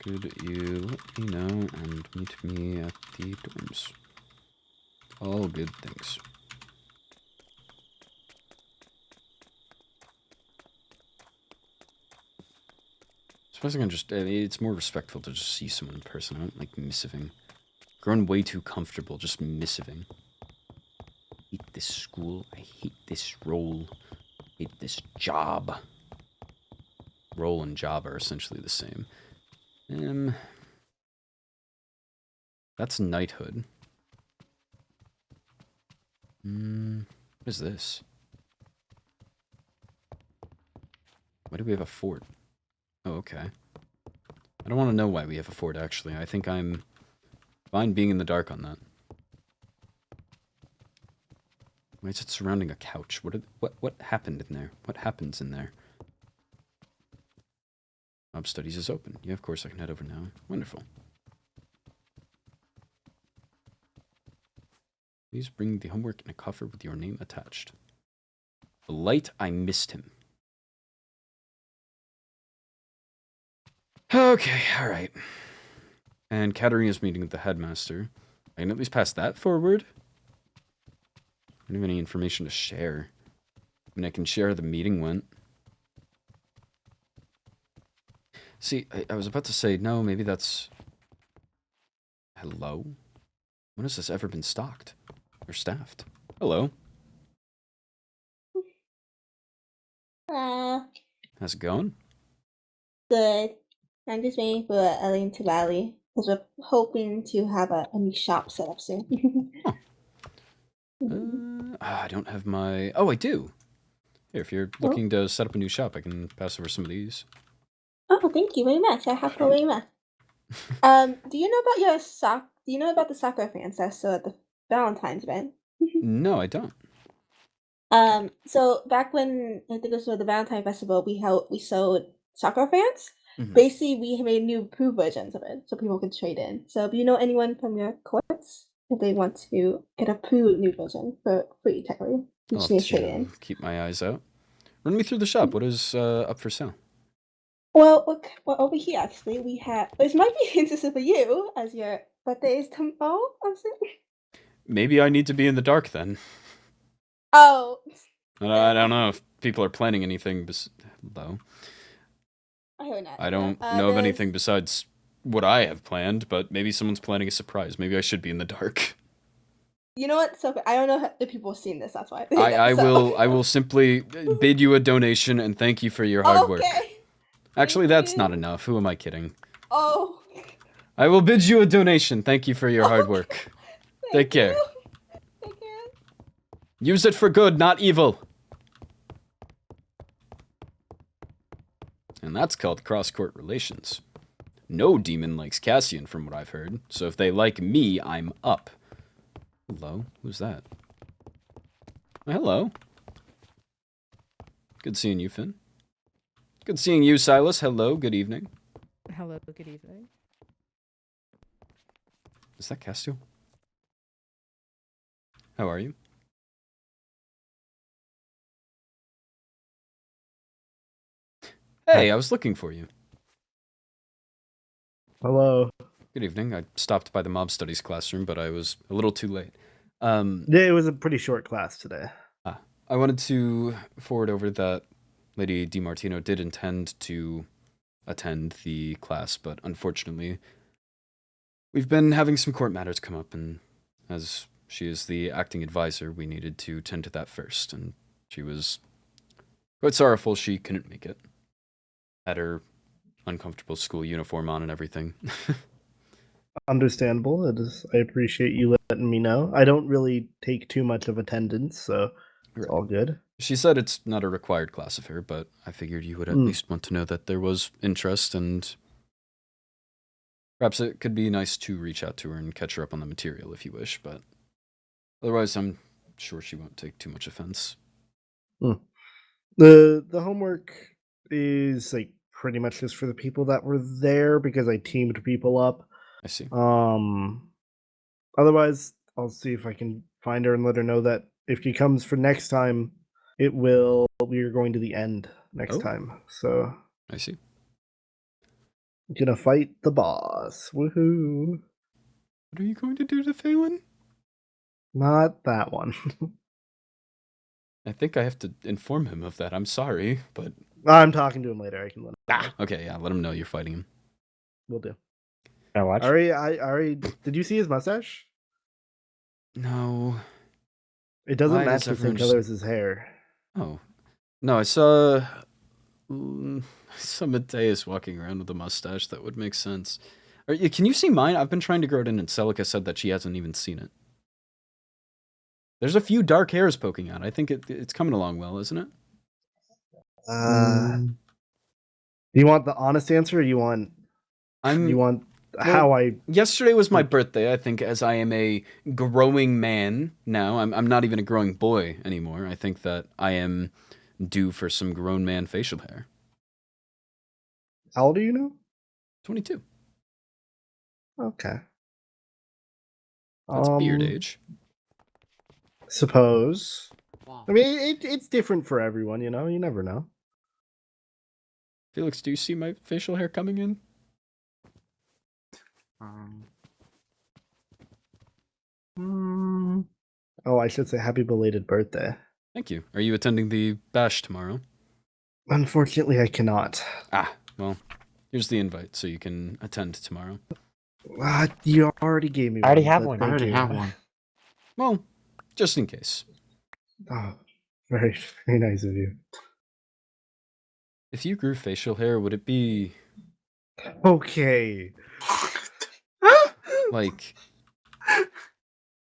could you let me know and meet me at the dorms? All good things. Suppose I can just, it's more respectful to just see someone in person. I don't like missiving. Grown way too comfortable just missiving. I hate this school. I hate this role. I hate this job. Role and job are essentially the same. That's knighthood. What is this? Why do we have a fort? Oh, okay. I don't want to know why we have a fort, actually. I think I'm fine being in the dark on that. Why is it surrounding a couch? What happened in there? What happens in there? Mob Studies is open. Yeah, of course I can head over now. Wonderful. Please bring the homework in a coffer with your name attached. The light, I missed him. Okay, alright. And Katarina's meeting with the headmaster. I can at least pass that forward. I don't have any information to share. I mean, I can share how the meeting went. See, I was about to say, no, maybe that's... Hello? When has this ever been stocked? Or staffed? Hello? Hello. How's it going? Good. I'm just waiting for Ellie to rally because we're hoping to have a new shop set up soon. I don't have my... Oh, I do! Here, if you're looking to set up a new shop, I can pass over some of these. Oh, thank you very much. I have to very much. Do you know about Do you know about the soccer fans that saw at the Valentine's event? No, I don't. So back when I think it was for the Valentine Festival, we sold soccer fans. Mhm. Basically, we made new approved versions of it so people could trade in. So if you know anyone from your courts, if they want to get a approved new version for free, technically, you I'll just have need to trade to in. keep my eyes out. Run me through the shop. What is up for sale? Well, over here actually we have. This might be interesting for you as your birthday is tomorrow. I'm saying. Maybe I need to be in the dark then. Oh. I don't know if people are planning anything though. I heard that. I don't know of anything besides what I have planned, but maybe someone's planning a surprise. Maybe I should be in the dark. You know what? So I don't know if people have seen this. That's why. I will simply bid you a donation and thank you for your hard work. Actually, that's not enough. Who am I kidding? Oh. I will bid you a donation. Thank you for your hard work. Take care. Take care. Use it for good, not evil. And that's called cross-court relations. No demon likes Cassian, from what I've heard. So if they like me, I'm up. Hello? Who's that? Oh, hello. Good seeing you, Finn. Good seeing you, Silas. Hello, good evening. Hello, good evening. Is that Castiel? How are you? Hey, I was looking for you. Hello. Good evening. I stopped by the mob studies classroom, but I was a little too late. Yeah, it was a pretty short class today. I wanted to forward over that Lady DiMartino did intend to attend the class, but unfortunately, we've been having some court matters come up, and as she is the acting advisor, we needed to tend to that first, and she was quite sorrowful she couldn't make it. Had her uncomfortable school uniform on and everything. Understandable. I appreciate you letting me know. I don't really take too much of attendance, so it's all good. She said it's not a required class of her, but I figured you would at least want to know that there was interest, and perhaps it could be nice to reach out to her and catch her up on the material if you wish, but Otherwise, I'm sure she won't take too much offense. The homework is like pretty much just for the people that were there because I teamed people up. I see. Otherwise, I'll see if I can find her and let her know that if she comes for next time, we're going to the end next time. So I see. Gonna fight the boss. Woohoo! What are you going to do to Phelan? Not that one. I think I have to inform him of that. I'm sorry, but I'm talking to him later. I can let him know. Okay, yeah, let him know you're fighting him. Will do. I watch. Ari, did you see his mustache? No. It doesn't Why match does the same everyone color just- as his hair. Oh. No, I saw Mateus walking around with a mustache. That would make sense. Can you see mine? I've been trying to grow it in, and Celica said that she hasn't even seen it. There's a few dark hairs poking out. I think it's coming along well, isn't it? Do you want the honest answer, or you want how I? Yesterday was my birthday. I think as I am a growing man now, I'm not even a growing boy anymore. I think that I am due for some grown man facial hair. How old are you now? 22. Okay. That's beard age. Suppose. I mean, it's different for everyone, you know? You never know. Felix, do you see my facial hair coming in? Oh, I should say happy belated birthday. Thank you. Are you attending the bash tomorrow? Unfortunately, I cannot. Well, here's the invite so you can attend tomorrow. You already gave me I already one, have but one. thank I already you. have one. Well, just in case. Oh, very, very nice of you. If you grew facial hair, would it be Okay. like...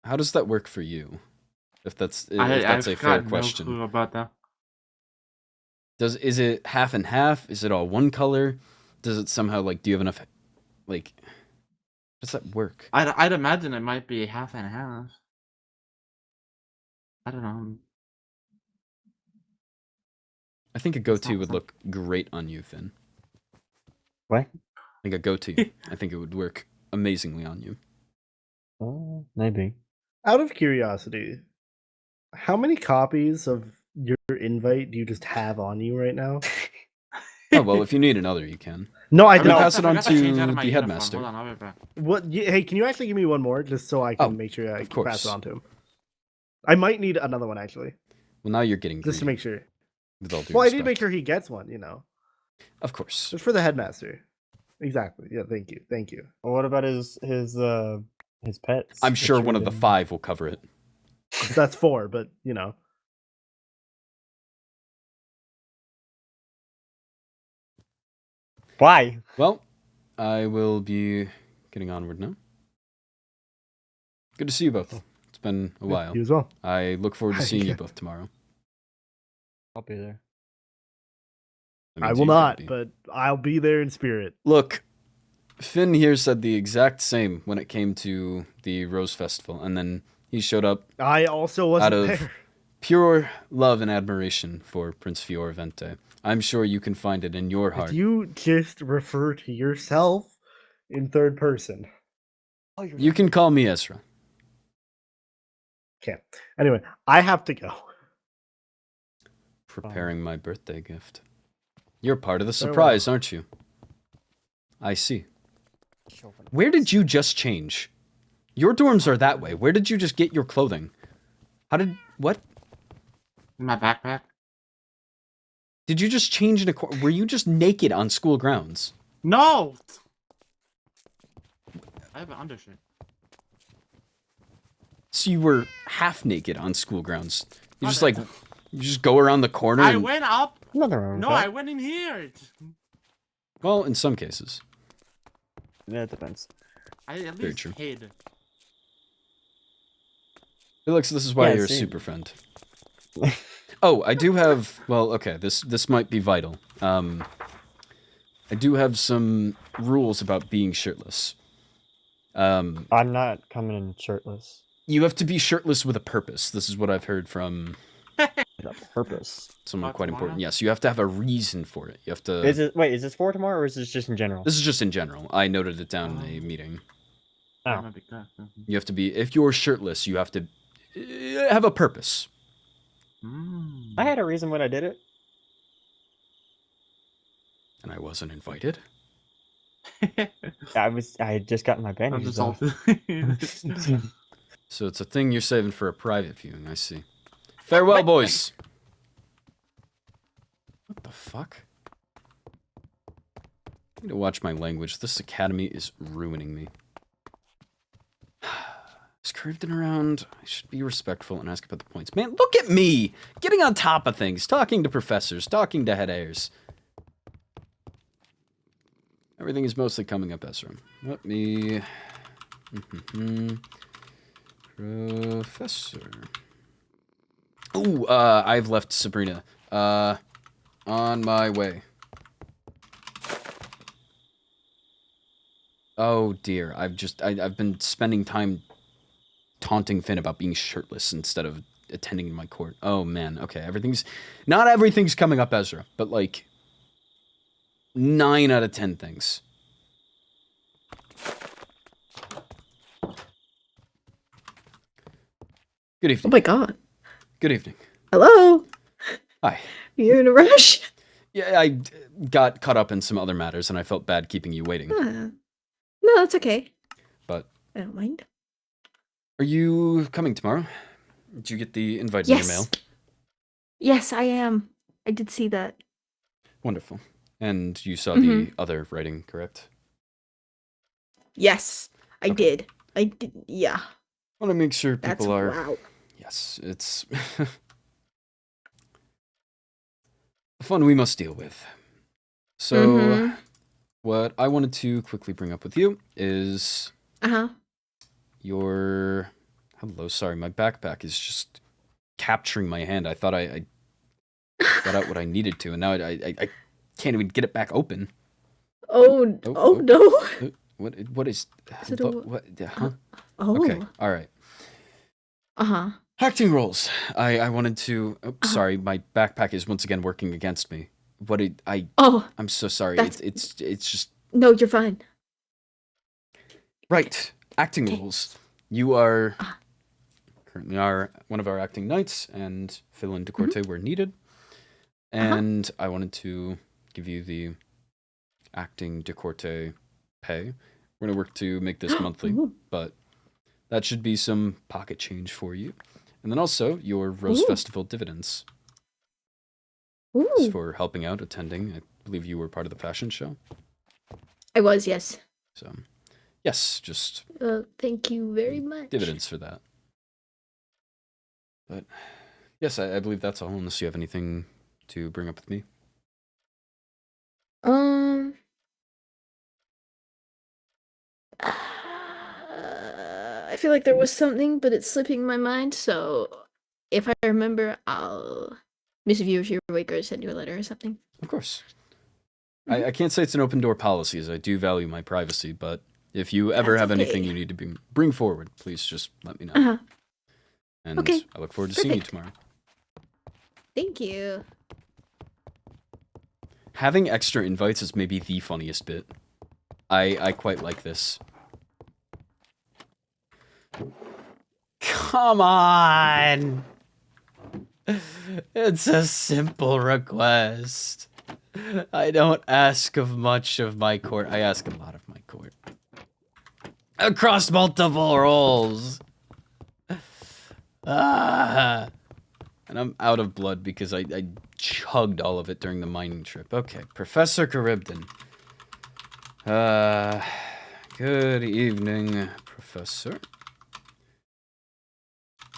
How does that work for you? If that's a I've fair got no question. clue about that. Is it half and half? Is it all one color? Does it somehow do you have enough how does that work? I'd imagine it might be half and half. I don't know. I think a goatee would look great on you, Finn. What? I think a goatee. I think it would work amazingly on you. Oh, maybe. Out of curiosity, how many copies of your invite do you just have on you right now? Oh, well, if you need another, you can. No, I I'm gonna don't. pass it on forgot to change out to of my the uniform. headmaster. Hold on, I'll be back. What? Hey, can you actually give me one more, just so I can make sure I of can pass course. it on to him? I might need another one actually, Well, now you're getting just to greedy, make sure. with all due Well, I need to respect. make sure he gets one. You know, Of course. just for the headmaster. Exactly. Yeah. Thank you. Thank you. Well, what about his pets? I'm sure one of the 5 will cover it. That's 4, but you know. Why? Well, I will be getting onward now. Good to see you both. It's been a while. You as well. I look forward to seeing you both tomorrow. I'll be there. That I means will you've gotta not, be. but I'll be there in spirit. Look, Finn here said the exact same when it came to the Rose Festival, and then he showed up I also out wasn't of there. pure love and admiration for Prince Fioravente. I'm sure you can find it in your heart. You just refer to yourself in third person. You can call me Ezra. Okay. Anyway, I have to go. Preparing my birthday gift. You're part of the Farewell. surprise, aren't you? I see. Where did you just change? Your dorms are that way. Where did you just get your clothing? What? My backpack? Did you just change in a were you just naked on school grounds? No! I have an undershirt. So you were half naked on school grounds. You just you just go around the corner I and... went up. Nothing wrong with No, that. I went in here. Well, in some cases. Yeah, it depends. I at Very least true. hid. Felix, this is why Yeah, you're a same. super friend. Oh, I do have... Well, okay, this might be vital. I do have some rules about being shirtless. I'm not coming in shirtless. You have to be shirtless with a purpose. This is what I've heard from The purpose. someone Oh, quite tomorrow? important. Yes, you have to have a reason for it. You have to. Is this for tomorrow or is this just in general? This is just in general. I noted it down in a meeting. Oh. You have to be. If you're shirtless, you have to have a purpose. I had a reason when I did it. And I wasn't invited. I had just gotten my bandages off. So it's a thing you're saving for a private viewing. I see. Farewell, boys. What the fuck? I need to watch my language. This academy is ruining me. Is Caribbean around? I should be respectful and ask about the points. Man, look at me! Getting on top of things, talking to professors, talking to head heirs. Everything is mostly coming up, Ezra. Let me... Professor. Ooh, I've left Sabrina. On my way. Oh dear, I've been spending time taunting Finn about being shirtless instead of attending my court. Oh man, okay, not everything's coming up, Ezra, but like 9 out of 10 things. Good evening. Oh my god. Good evening. Hello? Hi. You're in a rush? Yeah, I got caught up in some other matters and I felt bad keeping you waiting. No, that's okay. But I don't mind. are you coming tomorrow? Did you get the invite in your mail? Yes, I am. I did see that. Wonderful. And you saw the other writing, correct? Yes, I did. I did. Yeah. I want to make sure people That's are... wow. Yes, it's... fun we must deal with. So, what I wanted to quickly bring up with you is... your... Hello, sorry, my backpack is just capturing my hand. I thought I got out what I needed to, and now I can't even get it back open. Oh no. What is... Is it a- what, huh? Oh. Okay, alright. Acting roles. I wanted to... Oh, sorry, my backpack is once again working against me. I'm so sorry. It's just... No, you're fine. Right. Acting roles. You are currently one of our acting knights, and fill in Decorte where needed. And I wanted to give you the acting Decorte pay. We're going to work to make this monthly, but that should be some pocket change for you. And then also your Rose Festival dividends. It's for helping out, attending. I believe you were part of the fashion show. I was, yes. So, yes, just thank you very much. dividends for that. But, yes, I believe that's all, unless you have anything to bring up with me. I feel like there was something, but it's slipping my mind, so if I remember, I'll miss you if you're awake or send you a letter or something. Of course. I can't say it's an open door policy, as I do value my privacy, but if you ever have anything you need to bring forward, please just let me know. And I look forward to seeing you tomorrow. Thank you. Having extra invites is maybe the funniest bit. I quite like this. Come on! It's a simple request. I don't ask of much of my court. I ask a lot of my court. Across multiple roles. And I'm out of blood because I chugged all of it during the mining trip. Okay, Professor Charybdin. Good evening, Professor.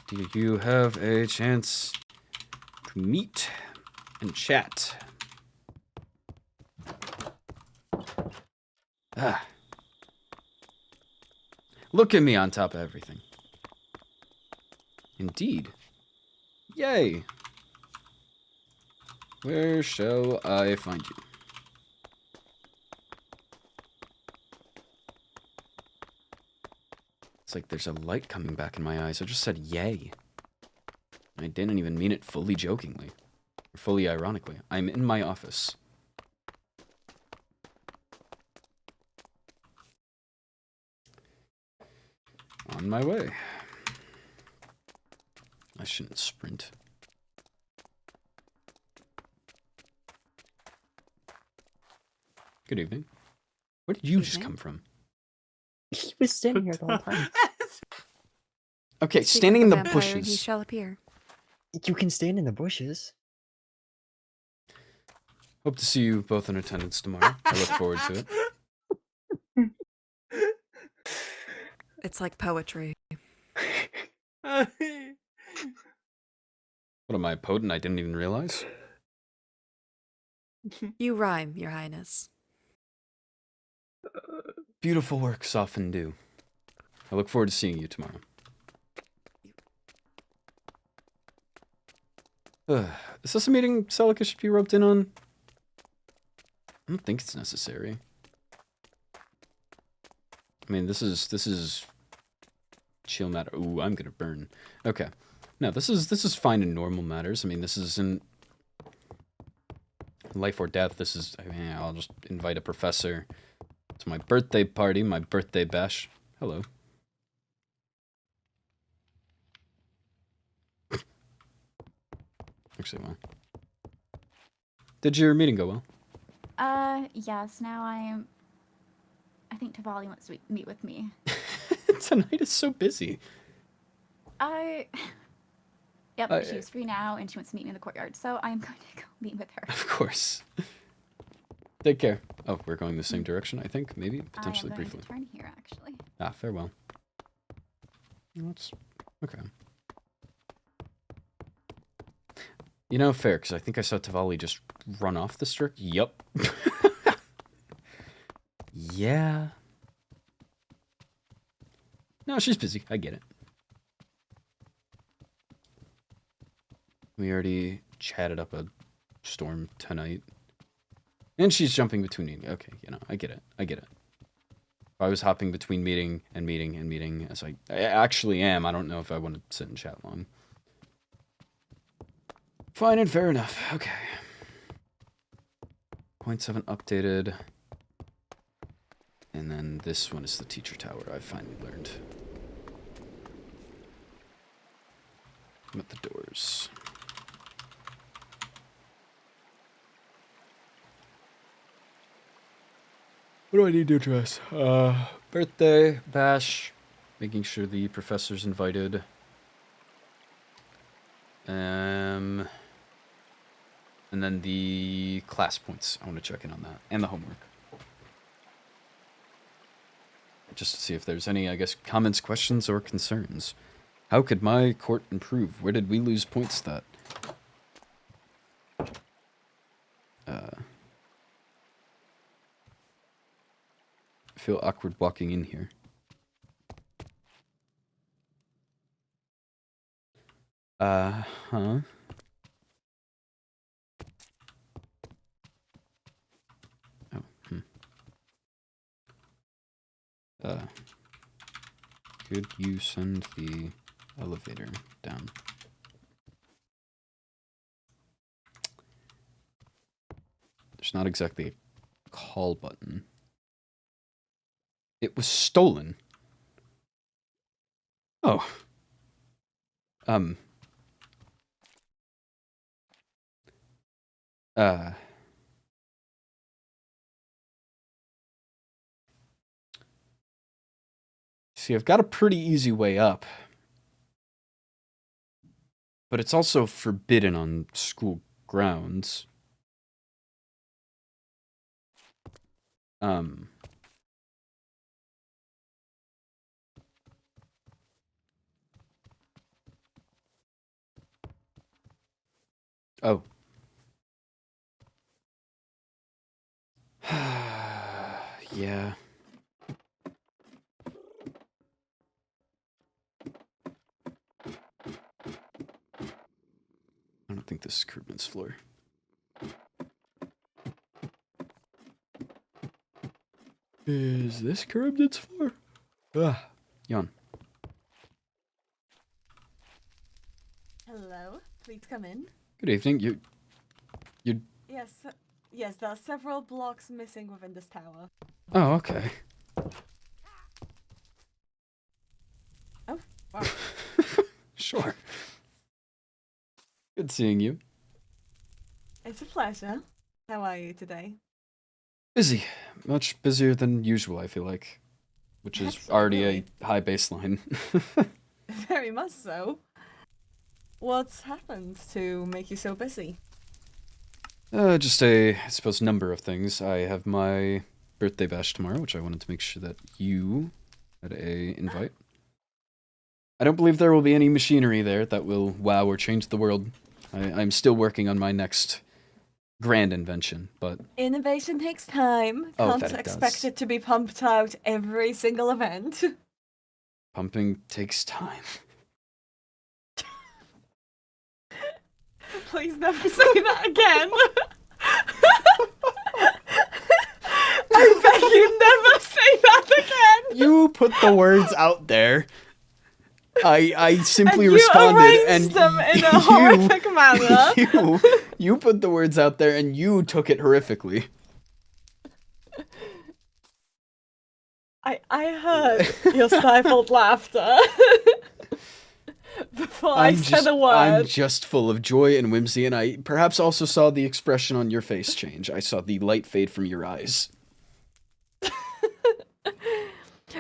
Do you have a chance to meet and chat? Look at me on top of everything. Indeed. Yay. Where shall I find you? It's like there's a light coming back in my eyes. I just said yay. I didn't even mean it fully jokingly. Or fully ironically. I'm in my office. On my way. I shouldn't sprint. Good evening. Where did you just come from? He was standing here the whole time. Okay, Speak standing in of the vampire, He bushes. shall appear. You can stand in the bushes. Hope to see you both in attendance tomorrow. I look forward to it. It's like poetry. What am I, potent? I didn't even realize. You rhyme, Your Highness. Beautiful works often do. I look forward to seeing you tomorrow. Is this a meeting Celica should be roped in on? I don't think it's necessary. I mean, this is chill matter. Ooh, I'm gonna burn. Okay. No, this is fine in normal matters. I mean, this isn't life or death. This is, I mean, I'll just invite a professor to my birthday party, my birthday bash. Hello. Actually, well. Did your meeting go well? Yes, now I think Tavali wants to meet with me. Tonight is so busy. Yep, she was free now and she wants to meet me in the courtyard, so I'm going to go meet with her. Of course. Take care. Oh, we're going the same direction, I think. Maybe, potentially, I am going briefly. to turn here, actually. Ah, farewell. That's okay. You know, fair, because I think I saw Tavali just run off the strict. Yup. Yeah. No, she's busy. I get it. We already chatted up a storm tonight. And she's jumping between meetings. Okay, you know, I get it. I get it. If I was hopping between meeting and meeting and meeting, as I actually am, I don't know if I want to sit and chat long. Fine and fair enough. Okay. Points haven't updated. And then this one is the teacher tower, I finally learned. I'm at the doors. What do I need to address? Birthday, bash, making sure the professor's invited. And then the class points. I want to check in on that. And the homework. Just to see if there's any, I guess, comments, questions, or concerns. How could my court improve? Where did we lose points that? I feel awkward walking in here. Huh? Oh, could you send the elevator down? There's not exactly a call button. It was stolen. Oh. See, I've got a pretty easy way up. But it's also forbidden on school grounds. Oh. Yeah. I don't think this is Krugman's floor. Is this Krugman's floor? Ah, yawn. Please come in. Good evening. You Yes, yes, there are several blocks missing within this tower. Oh, okay. Oh, wow. Sure. Good seeing you. It's a pleasure. How are you today? Busy. Much busier than usual, I feel like. Which is already a high baseline. Very much so. What's happened to make you so busy? Just I suppose, number of things. I have my birthday bash tomorrow, which I wanted to make sure that you had a invite. I don't believe there will be any machinery there that will wow or change the world. I'm still working on my next grand invention, but... Innovation takes time. Oh, Can't that it expect does. it to be pumped out every single event. Pumping takes time. Please never say that again. I beg you never say that again. You put the words out there. I simply And you responded, arranged and them in a horrific manner. you put the words out there, and you took it horrifically. I heard your stifled laughter before I said a word. I'm just full of joy and whimsy, and I perhaps also saw the expression on your face change. I saw the light fade from your eyes.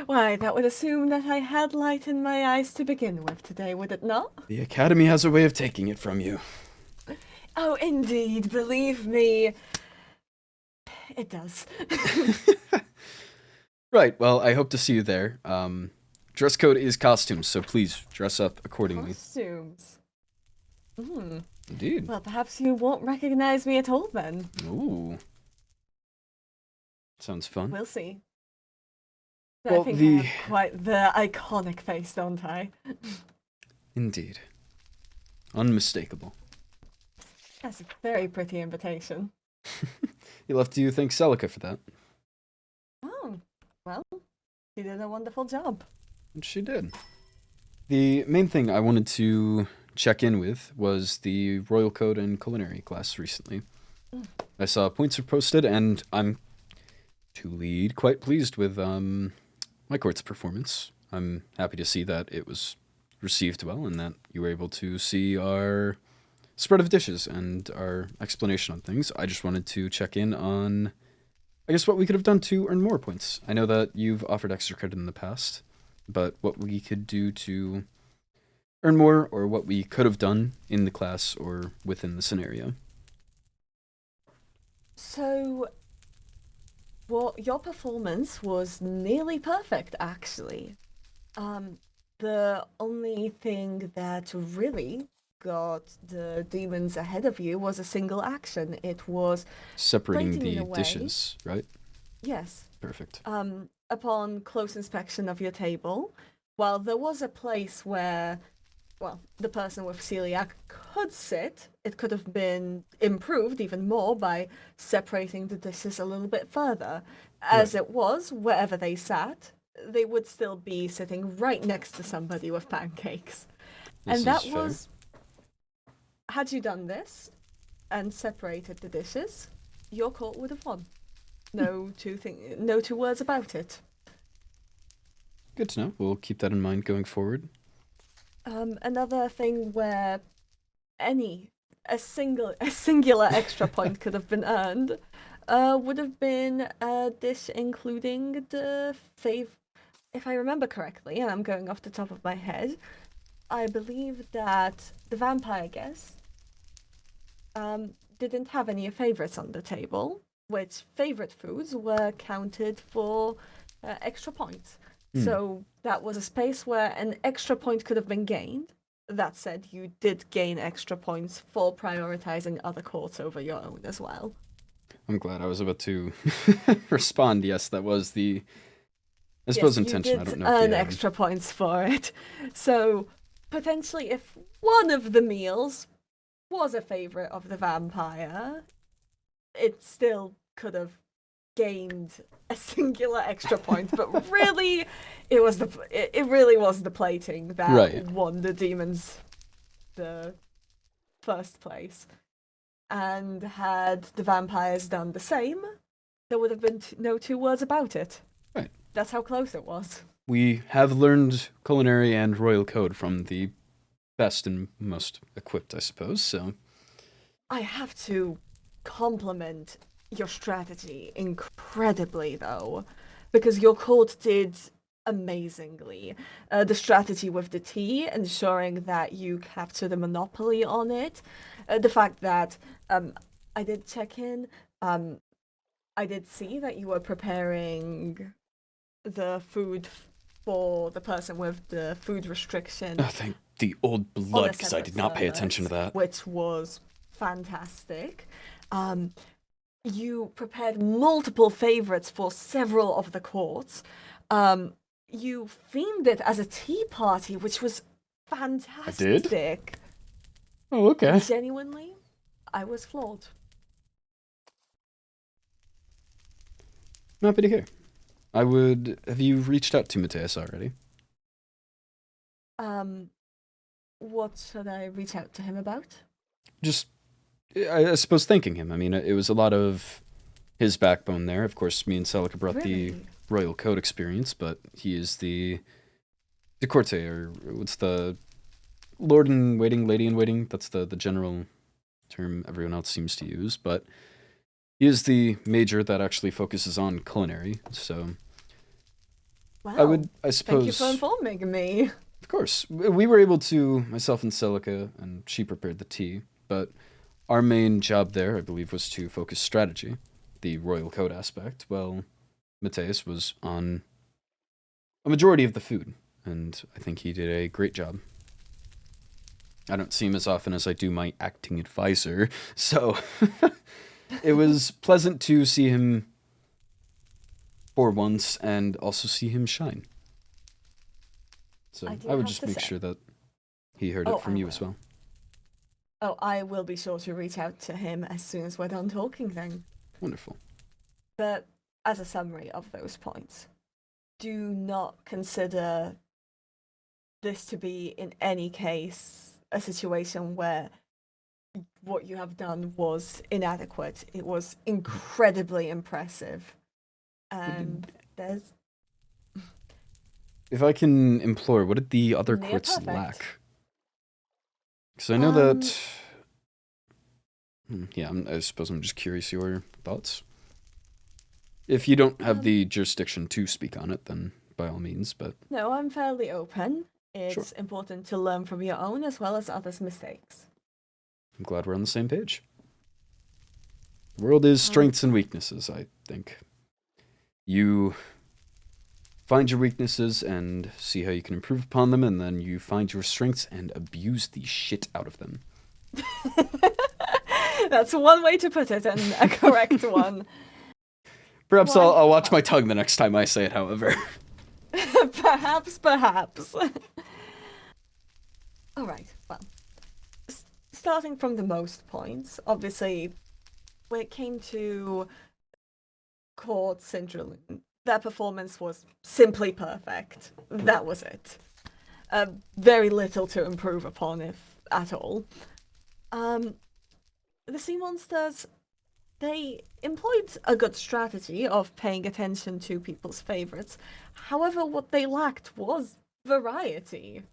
Why, that would assume that I had light in my eyes to begin with today, would it not? The Academy has a way of taking it from you. Oh, indeed, believe me. It does. Right, well, I hope to see you there. Dress code is costumes, so please dress up accordingly. Costumes. Indeed. Well, perhaps you won't recognize me at all then. Ooh. Sounds fun. We'll see. Well, I think I have quite the iconic face, don't I? Indeed. Unmistakable. That's a very pretty invitation. You'll have to thank Celica for that. Oh, well, she did a wonderful job. And she did. The main thing I wanted to check in with was the Royal Code and Culinary class recently. I saw points were posted, and I'm, to lead, quite pleased with my court's performance. I'm happy to see that it was received well, and that you were able to see our spread of dishes and our explanation on things. I just wanted to check in on, I guess, what we could have done to earn more points. I know that you've offered extra credit in the past, but what we could do to earn more, or what we could have done in the class or within the scenario. So, well, your performance was nearly perfect, actually. The only thing that really got the demons ahead of you was a single action. It was Separating plating in the a way. dishes, right? Yes. Perfect. Upon close inspection of your table, while there was a place where, well, the person with celiac could sit, it could have been improved even more by separating the dishes a little bit further. As it was, wherever they sat, they would still be sitting right next to somebody with pancakes. And that was, had you done this and separated the dishes, your court would have won. No two words about it. Good to know. We'll keep that in mind going forward. Another thing where a singular extra point could have been earned would have been a dish including the if I remember correctly, and I'm going off the top of my head, I believe that the vampire guest didn't have any favorites on the table, which favorite foods were counted for extra points. So that was a space where an extra point could have been gained. That said, you did gain extra points for prioritizing other courts over your own as well. I'm glad. I was about to respond. Yes, that was the, I suppose, intention. You I did don't know if earn you had. extra points for it. So potentially, if one of the meals was a favorite of the vampire, it still could have gained a singular extra point. But really, it really was the plating that won the demons the first place. And had the vampires done the same, there would have been no two words about it. Right. That's how close it was. We have learned culinary and royal code from the best and most equipped, I suppose, so... I have to compliment your strategy incredibly, though, because your court did amazingly. The strategy with the tea, ensuring that you capture the monopoly on it. The fact that I did check in, I did see that you were preparing the food for the person with the food restriction. Oh, thank the old blood, because I did not pay attention to that. Which was fantastic. You prepared multiple favorites for several of the courts. You themed it as a tea party, which was fantastic. I did? Oh, okay. Genuinely, I was floored. I'm happy to hear. Have you reached out to Mateus already? What should I reach out to him about? Just, I suppose, thanking him. I mean, it was a lot of his backbone there. Of course, me and Celica brought the Royal Code experience, but he is the Corte, or what's the Lord in Waiting, Lady in Waiting? That's the general term everyone else seems to use, but he is the major that actually focuses on culinary, so... Wow. I suppose... Thank you for informing me. Of course. We were able to, myself and Celica, and she prepared the tea, but our main job there, I believe, was to focus strategy, the Royal Code aspect. Well, Mateus was on a majority of the food, and I think he did a great job. I don't see him as often as I do my acting advisor, so it was pleasant to see him for once and also see him shine. So I would just make sure that he heard it from you as well. Oh, I will be sure to reach out to him as soon as we're done talking then. Wonderful. But as a summary of those points, do not consider this to be in any case a situation where what you have done was inadequate. It was incredibly impressive. And there's... If I can implore, what did the other Near courts perfect. lack? Because I know that... Yeah, I suppose I'm just curious your thoughts. If you don't have the jurisdiction to speak on it, then by all means, but... No, I'm fairly open. It's Sure. important to learn from your own as well as others' mistakes. I'm glad we're on the same page. The world is strengths and weaknesses, I think. You find your weaknesses and see how you can improve upon them, and then you find your strengths and abuse the shit out of them. That's one way to put it, and a correct one. Perhaps I'll watch my tongue the next time I say it, however. Perhaps. Alright, well. Starting from the most points, obviously, when it came to Court Central, their performance was simply perfect. That was it. Very little to improve upon, if at all. The sea monsters, they employed a good strategy of paying attention to people's favorites. However, what they lacked was variety.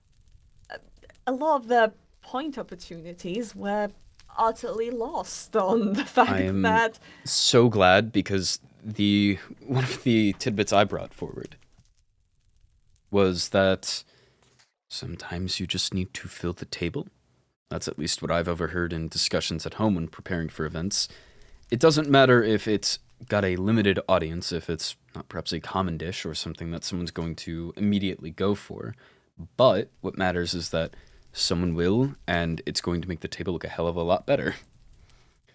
A lot of their point opportunities were utterly lost on the fact that... so glad, because one of the tidbits I brought forward was that sometimes you just need to fill the table. That's at least what I've overheard in discussions at home when preparing for events. It doesn't matter if it's got a limited audience, if it's not perhaps a common dish or something that someone's going to immediately go for, but what matters is that someone will, and it's going to make the table look a hell of a lot better.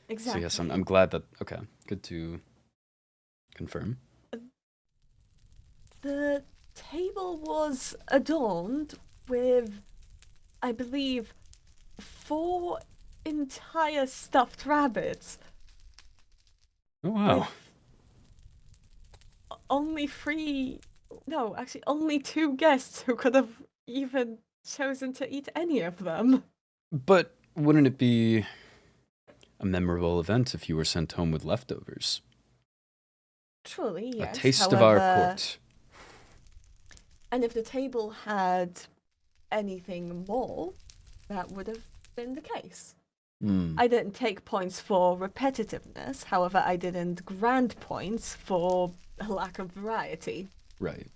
Exactly. So yes, I'm glad that... Okay, good to confirm. The table was adorned with, I believe, 4 entire stuffed rabbits. Oh, wow. Only 2 guests who could have even chosen to eat any of them. But wouldn't it be a memorable event if you were sent home with leftovers? Truly, yes. A taste of our However, court. And if the table had anything more, that would have been the case. I didn't take points for repetitiveness, however, I didn't grant points for a lack of variety. Right.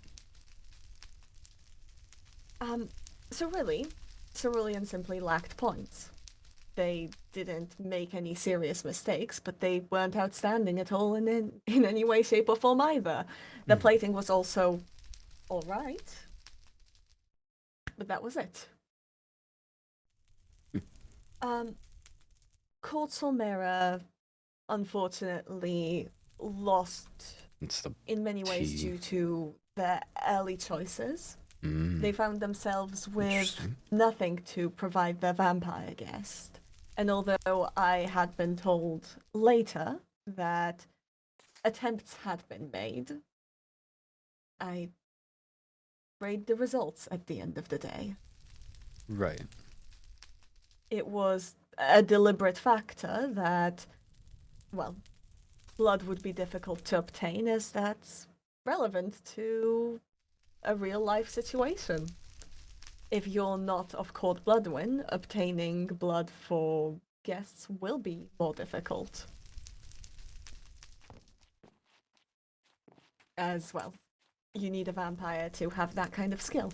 So really, Cerulean simply lacked points. They didn't make any serious mistakes, but they weren't outstanding at all in any way, shape, or form either. The plating was also alright, but that was it. Court Solmera, unfortunately, lost in many ways due to their early choices. They found themselves with nothing to provide their vampire guest. And although I had been told later that attempts had been made, I read the results at the end of the day. Right. It was a deliberate factor that, well, blood would be difficult to obtain, as that's relevant to a real-life situation. If you're not of court bloodwin, obtaining blood for guests will be more difficult. As well, you need a vampire to have that kind of skill.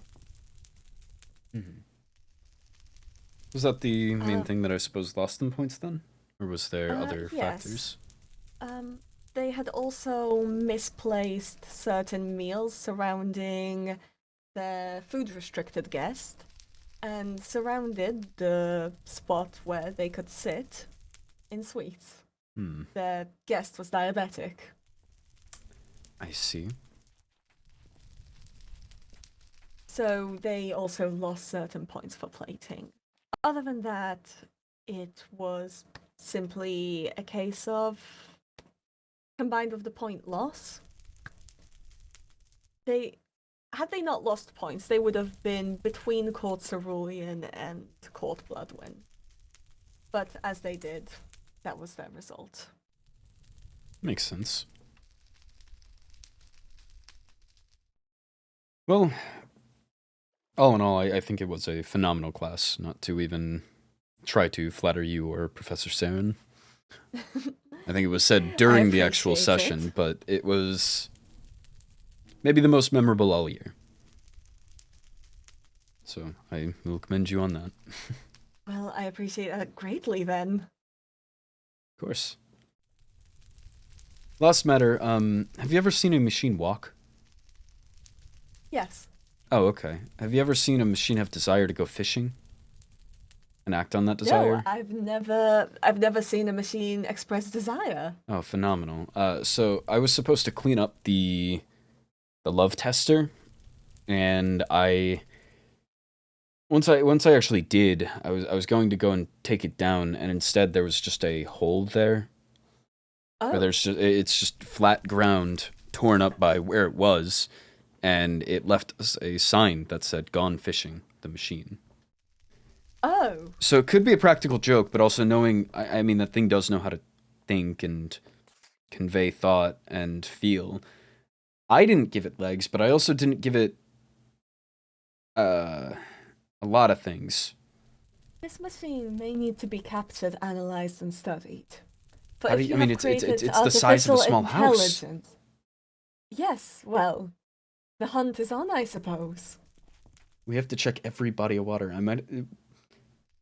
Was that the main thing that I suppose lost them points then? Or was there other yes. factors? They had also misplaced certain meals surrounding their food-restricted guest, and surrounded the spot where they could sit in suites. Their guest was diabetic. I see. So they also lost certain points for plating. Other than that, it was simply a case of, combined with the point loss, had they not lost points, they would have been between Court Cerulean and Court Bloodwin. But as they did, that was their result. Makes sense. Well, all in all, I think it was a phenomenal class, not to even try to flatter you or Professor Saren. I think it was said during the actual session, but it was maybe the most memorable all year. So I will commend you on that. Well, I appreciate that greatly then. Of course. Last matter, have you ever seen a machine walk? Yes. Oh, okay. Have you ever seen a machine have desire to go fishing? And act on that desire? No, I've never seen a machine express desire. Oh, phenomenal. So I was supposed to clean up the love tester, and once I actually did, I was going to go and take it down, and instead there was just a hole there. Oh. Where it's just flat ground torn up by where it was, and it left us a sign that said "Gone fishing." The machine. Oh. So it could be a practical joke, but also knowing, I mean, that thing does know how to think and convey thought and feel. I didn't give it legs, but I also didn't give it a lot of things. This machine may need to be captured, analyzed, and studied. But How if do you- you I mean, have it's created the size of a small artificial house. intelligence- Yes, well, the hunt is on, I suppose. We have to check every body of water.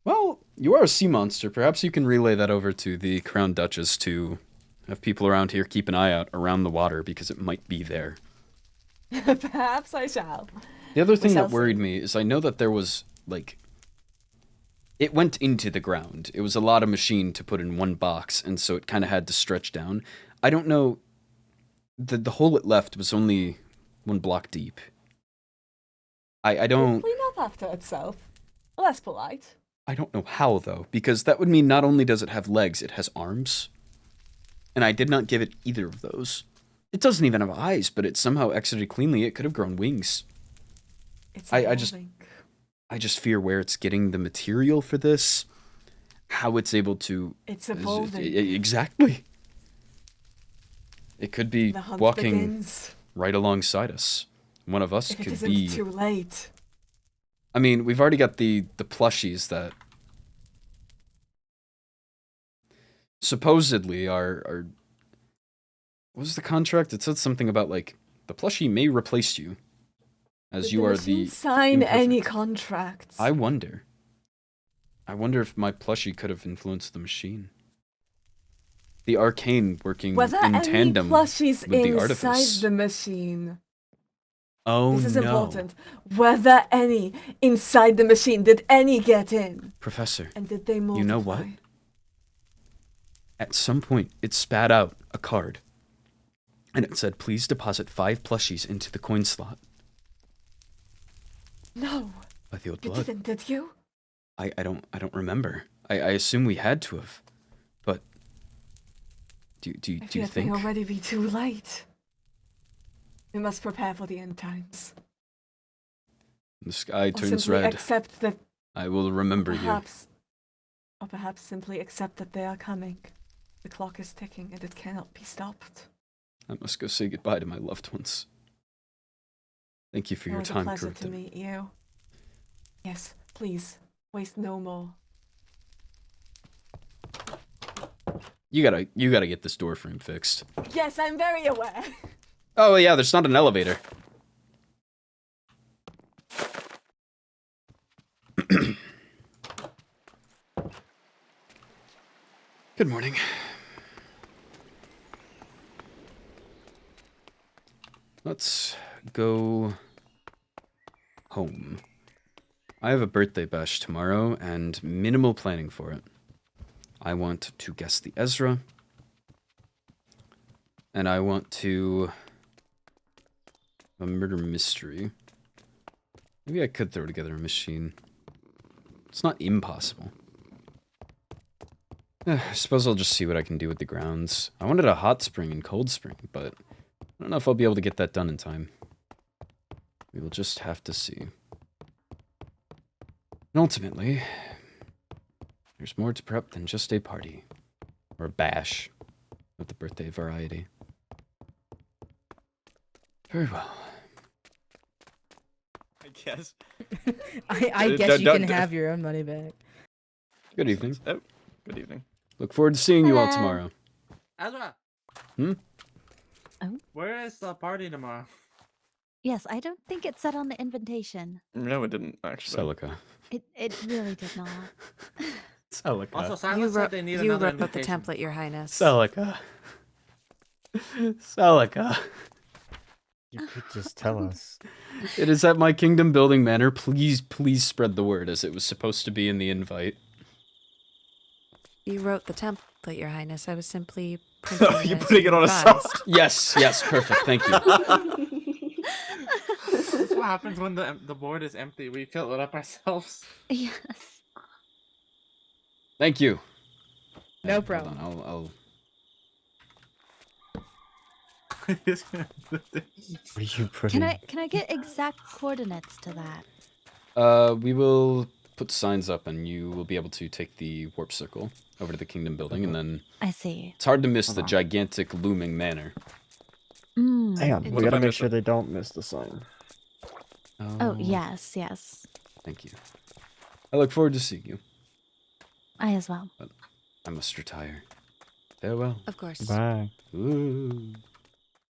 Well, you are a sea monster. Perhaps you can relay that over to the Crown Duchess to have people around here keep an eye out around the water, because it might be there. Perhaps I shall. The other thing that worried me is I know that there was, it went into the ground. It was a lot of machine to put in one box, and so it kind of had to stretch down. I don't know. The hole it left was only 1 block deep. I don't... Clean up after itself. Well, that's polite. I don't know how, though, because that would mean not only does it have legs, it has arms. And I did not give it either of those. It doesn't even have eyes, but it somehow exited cleanly. It could have grown wings. It's I just fear where it's getting the material for this. how it's able to... It's evolving. Exactly. It could be The hunt walking begins. right alongside us. One of us If it could isn't be... too late. I mean, we've already got the plushies that supposedly are... What was the contract? It said something about, like, the plushie may replace you, as Did you the are machine the sign any imperfect. contracts? I wonder. I wonder if my plushie could have influenced the machine. The arcane working Were there in any tandem plushies with the inside artifice. the machine? Oh This is no. important. Were there any inside the machine? Did any get in? Professor, And did they multiply? you know what? At some point, it spat out a card. And it said, please deposit 5 plushies into the coin slot. No. By the old You blood. didn't, did you? I don't remember. I assume we had to have. But do I you fear it may think? already be too late. We must prepare for the end times. The sky Or turns simply red. accept that I will remember or perhaps simply accept that they are coming. The clock is ticking and it cannot be stopped. you. I must go say goodbye to my loved ones. Thank you for It your was time, a pleasure to Kurta. meet you. Yes, please, waste no more. You gotta get this door frame fixed. Yes, I'm very aware. Oh yeah, there's not an elevator. Good morning. Let's go home. I have a birthday bash tomorrow and minimal planning for it. I want to guess the Ezra. And I want to... a murder mystery. Maybe I could throw together a machine. It's not impossible. I suppose I'll just see what I can do with the grounds. I wanted a hot spring and cold spring, but I don't know if I'll be able to get that done in time. We will just have to see. And ultimately, there's more to prep than just a party. Or a bash of the birthday variety. Very well. I guess. I guess you can have your own money back. Good evening. Oh, good evening. Look forward to seeing you all Hello. tomorrow. Ezra, Oh, where is the party tomorrow? yes, I don't think it said on the invitation. No, it didn't actually. Celica. It really did not. Celica. Also, You Silence said wrote, they need you another wrote the invitation. template, Your Highness. Celica. Celica. You could just tell us. It is at my kingdom building manor. Please, please spread the word as it was supposed to be in the invite. You wrote the template, Your Highness. I was simply You're putting it on a song. Yes, yes, perfect. Thank you. This is what happens when the board is empty. We fill it up ourselves. Yes. Thank you. No Hold problem. on, I'll... He's gonna do this. What are you putting? Can I get exact coordinates to that? We will put signs up and you will be able to take the warp circle over to the kingdom building and then... I see. It's hard to miss Hold the on. gigantic looming manor. Hang on, we What if gotta I make miss sure it? they don't miss the sign. Oh, yes, yes. Thank you. I look forward to seeing you. I as well. But I must retire. Farewell. Of course. Bye. Ooh.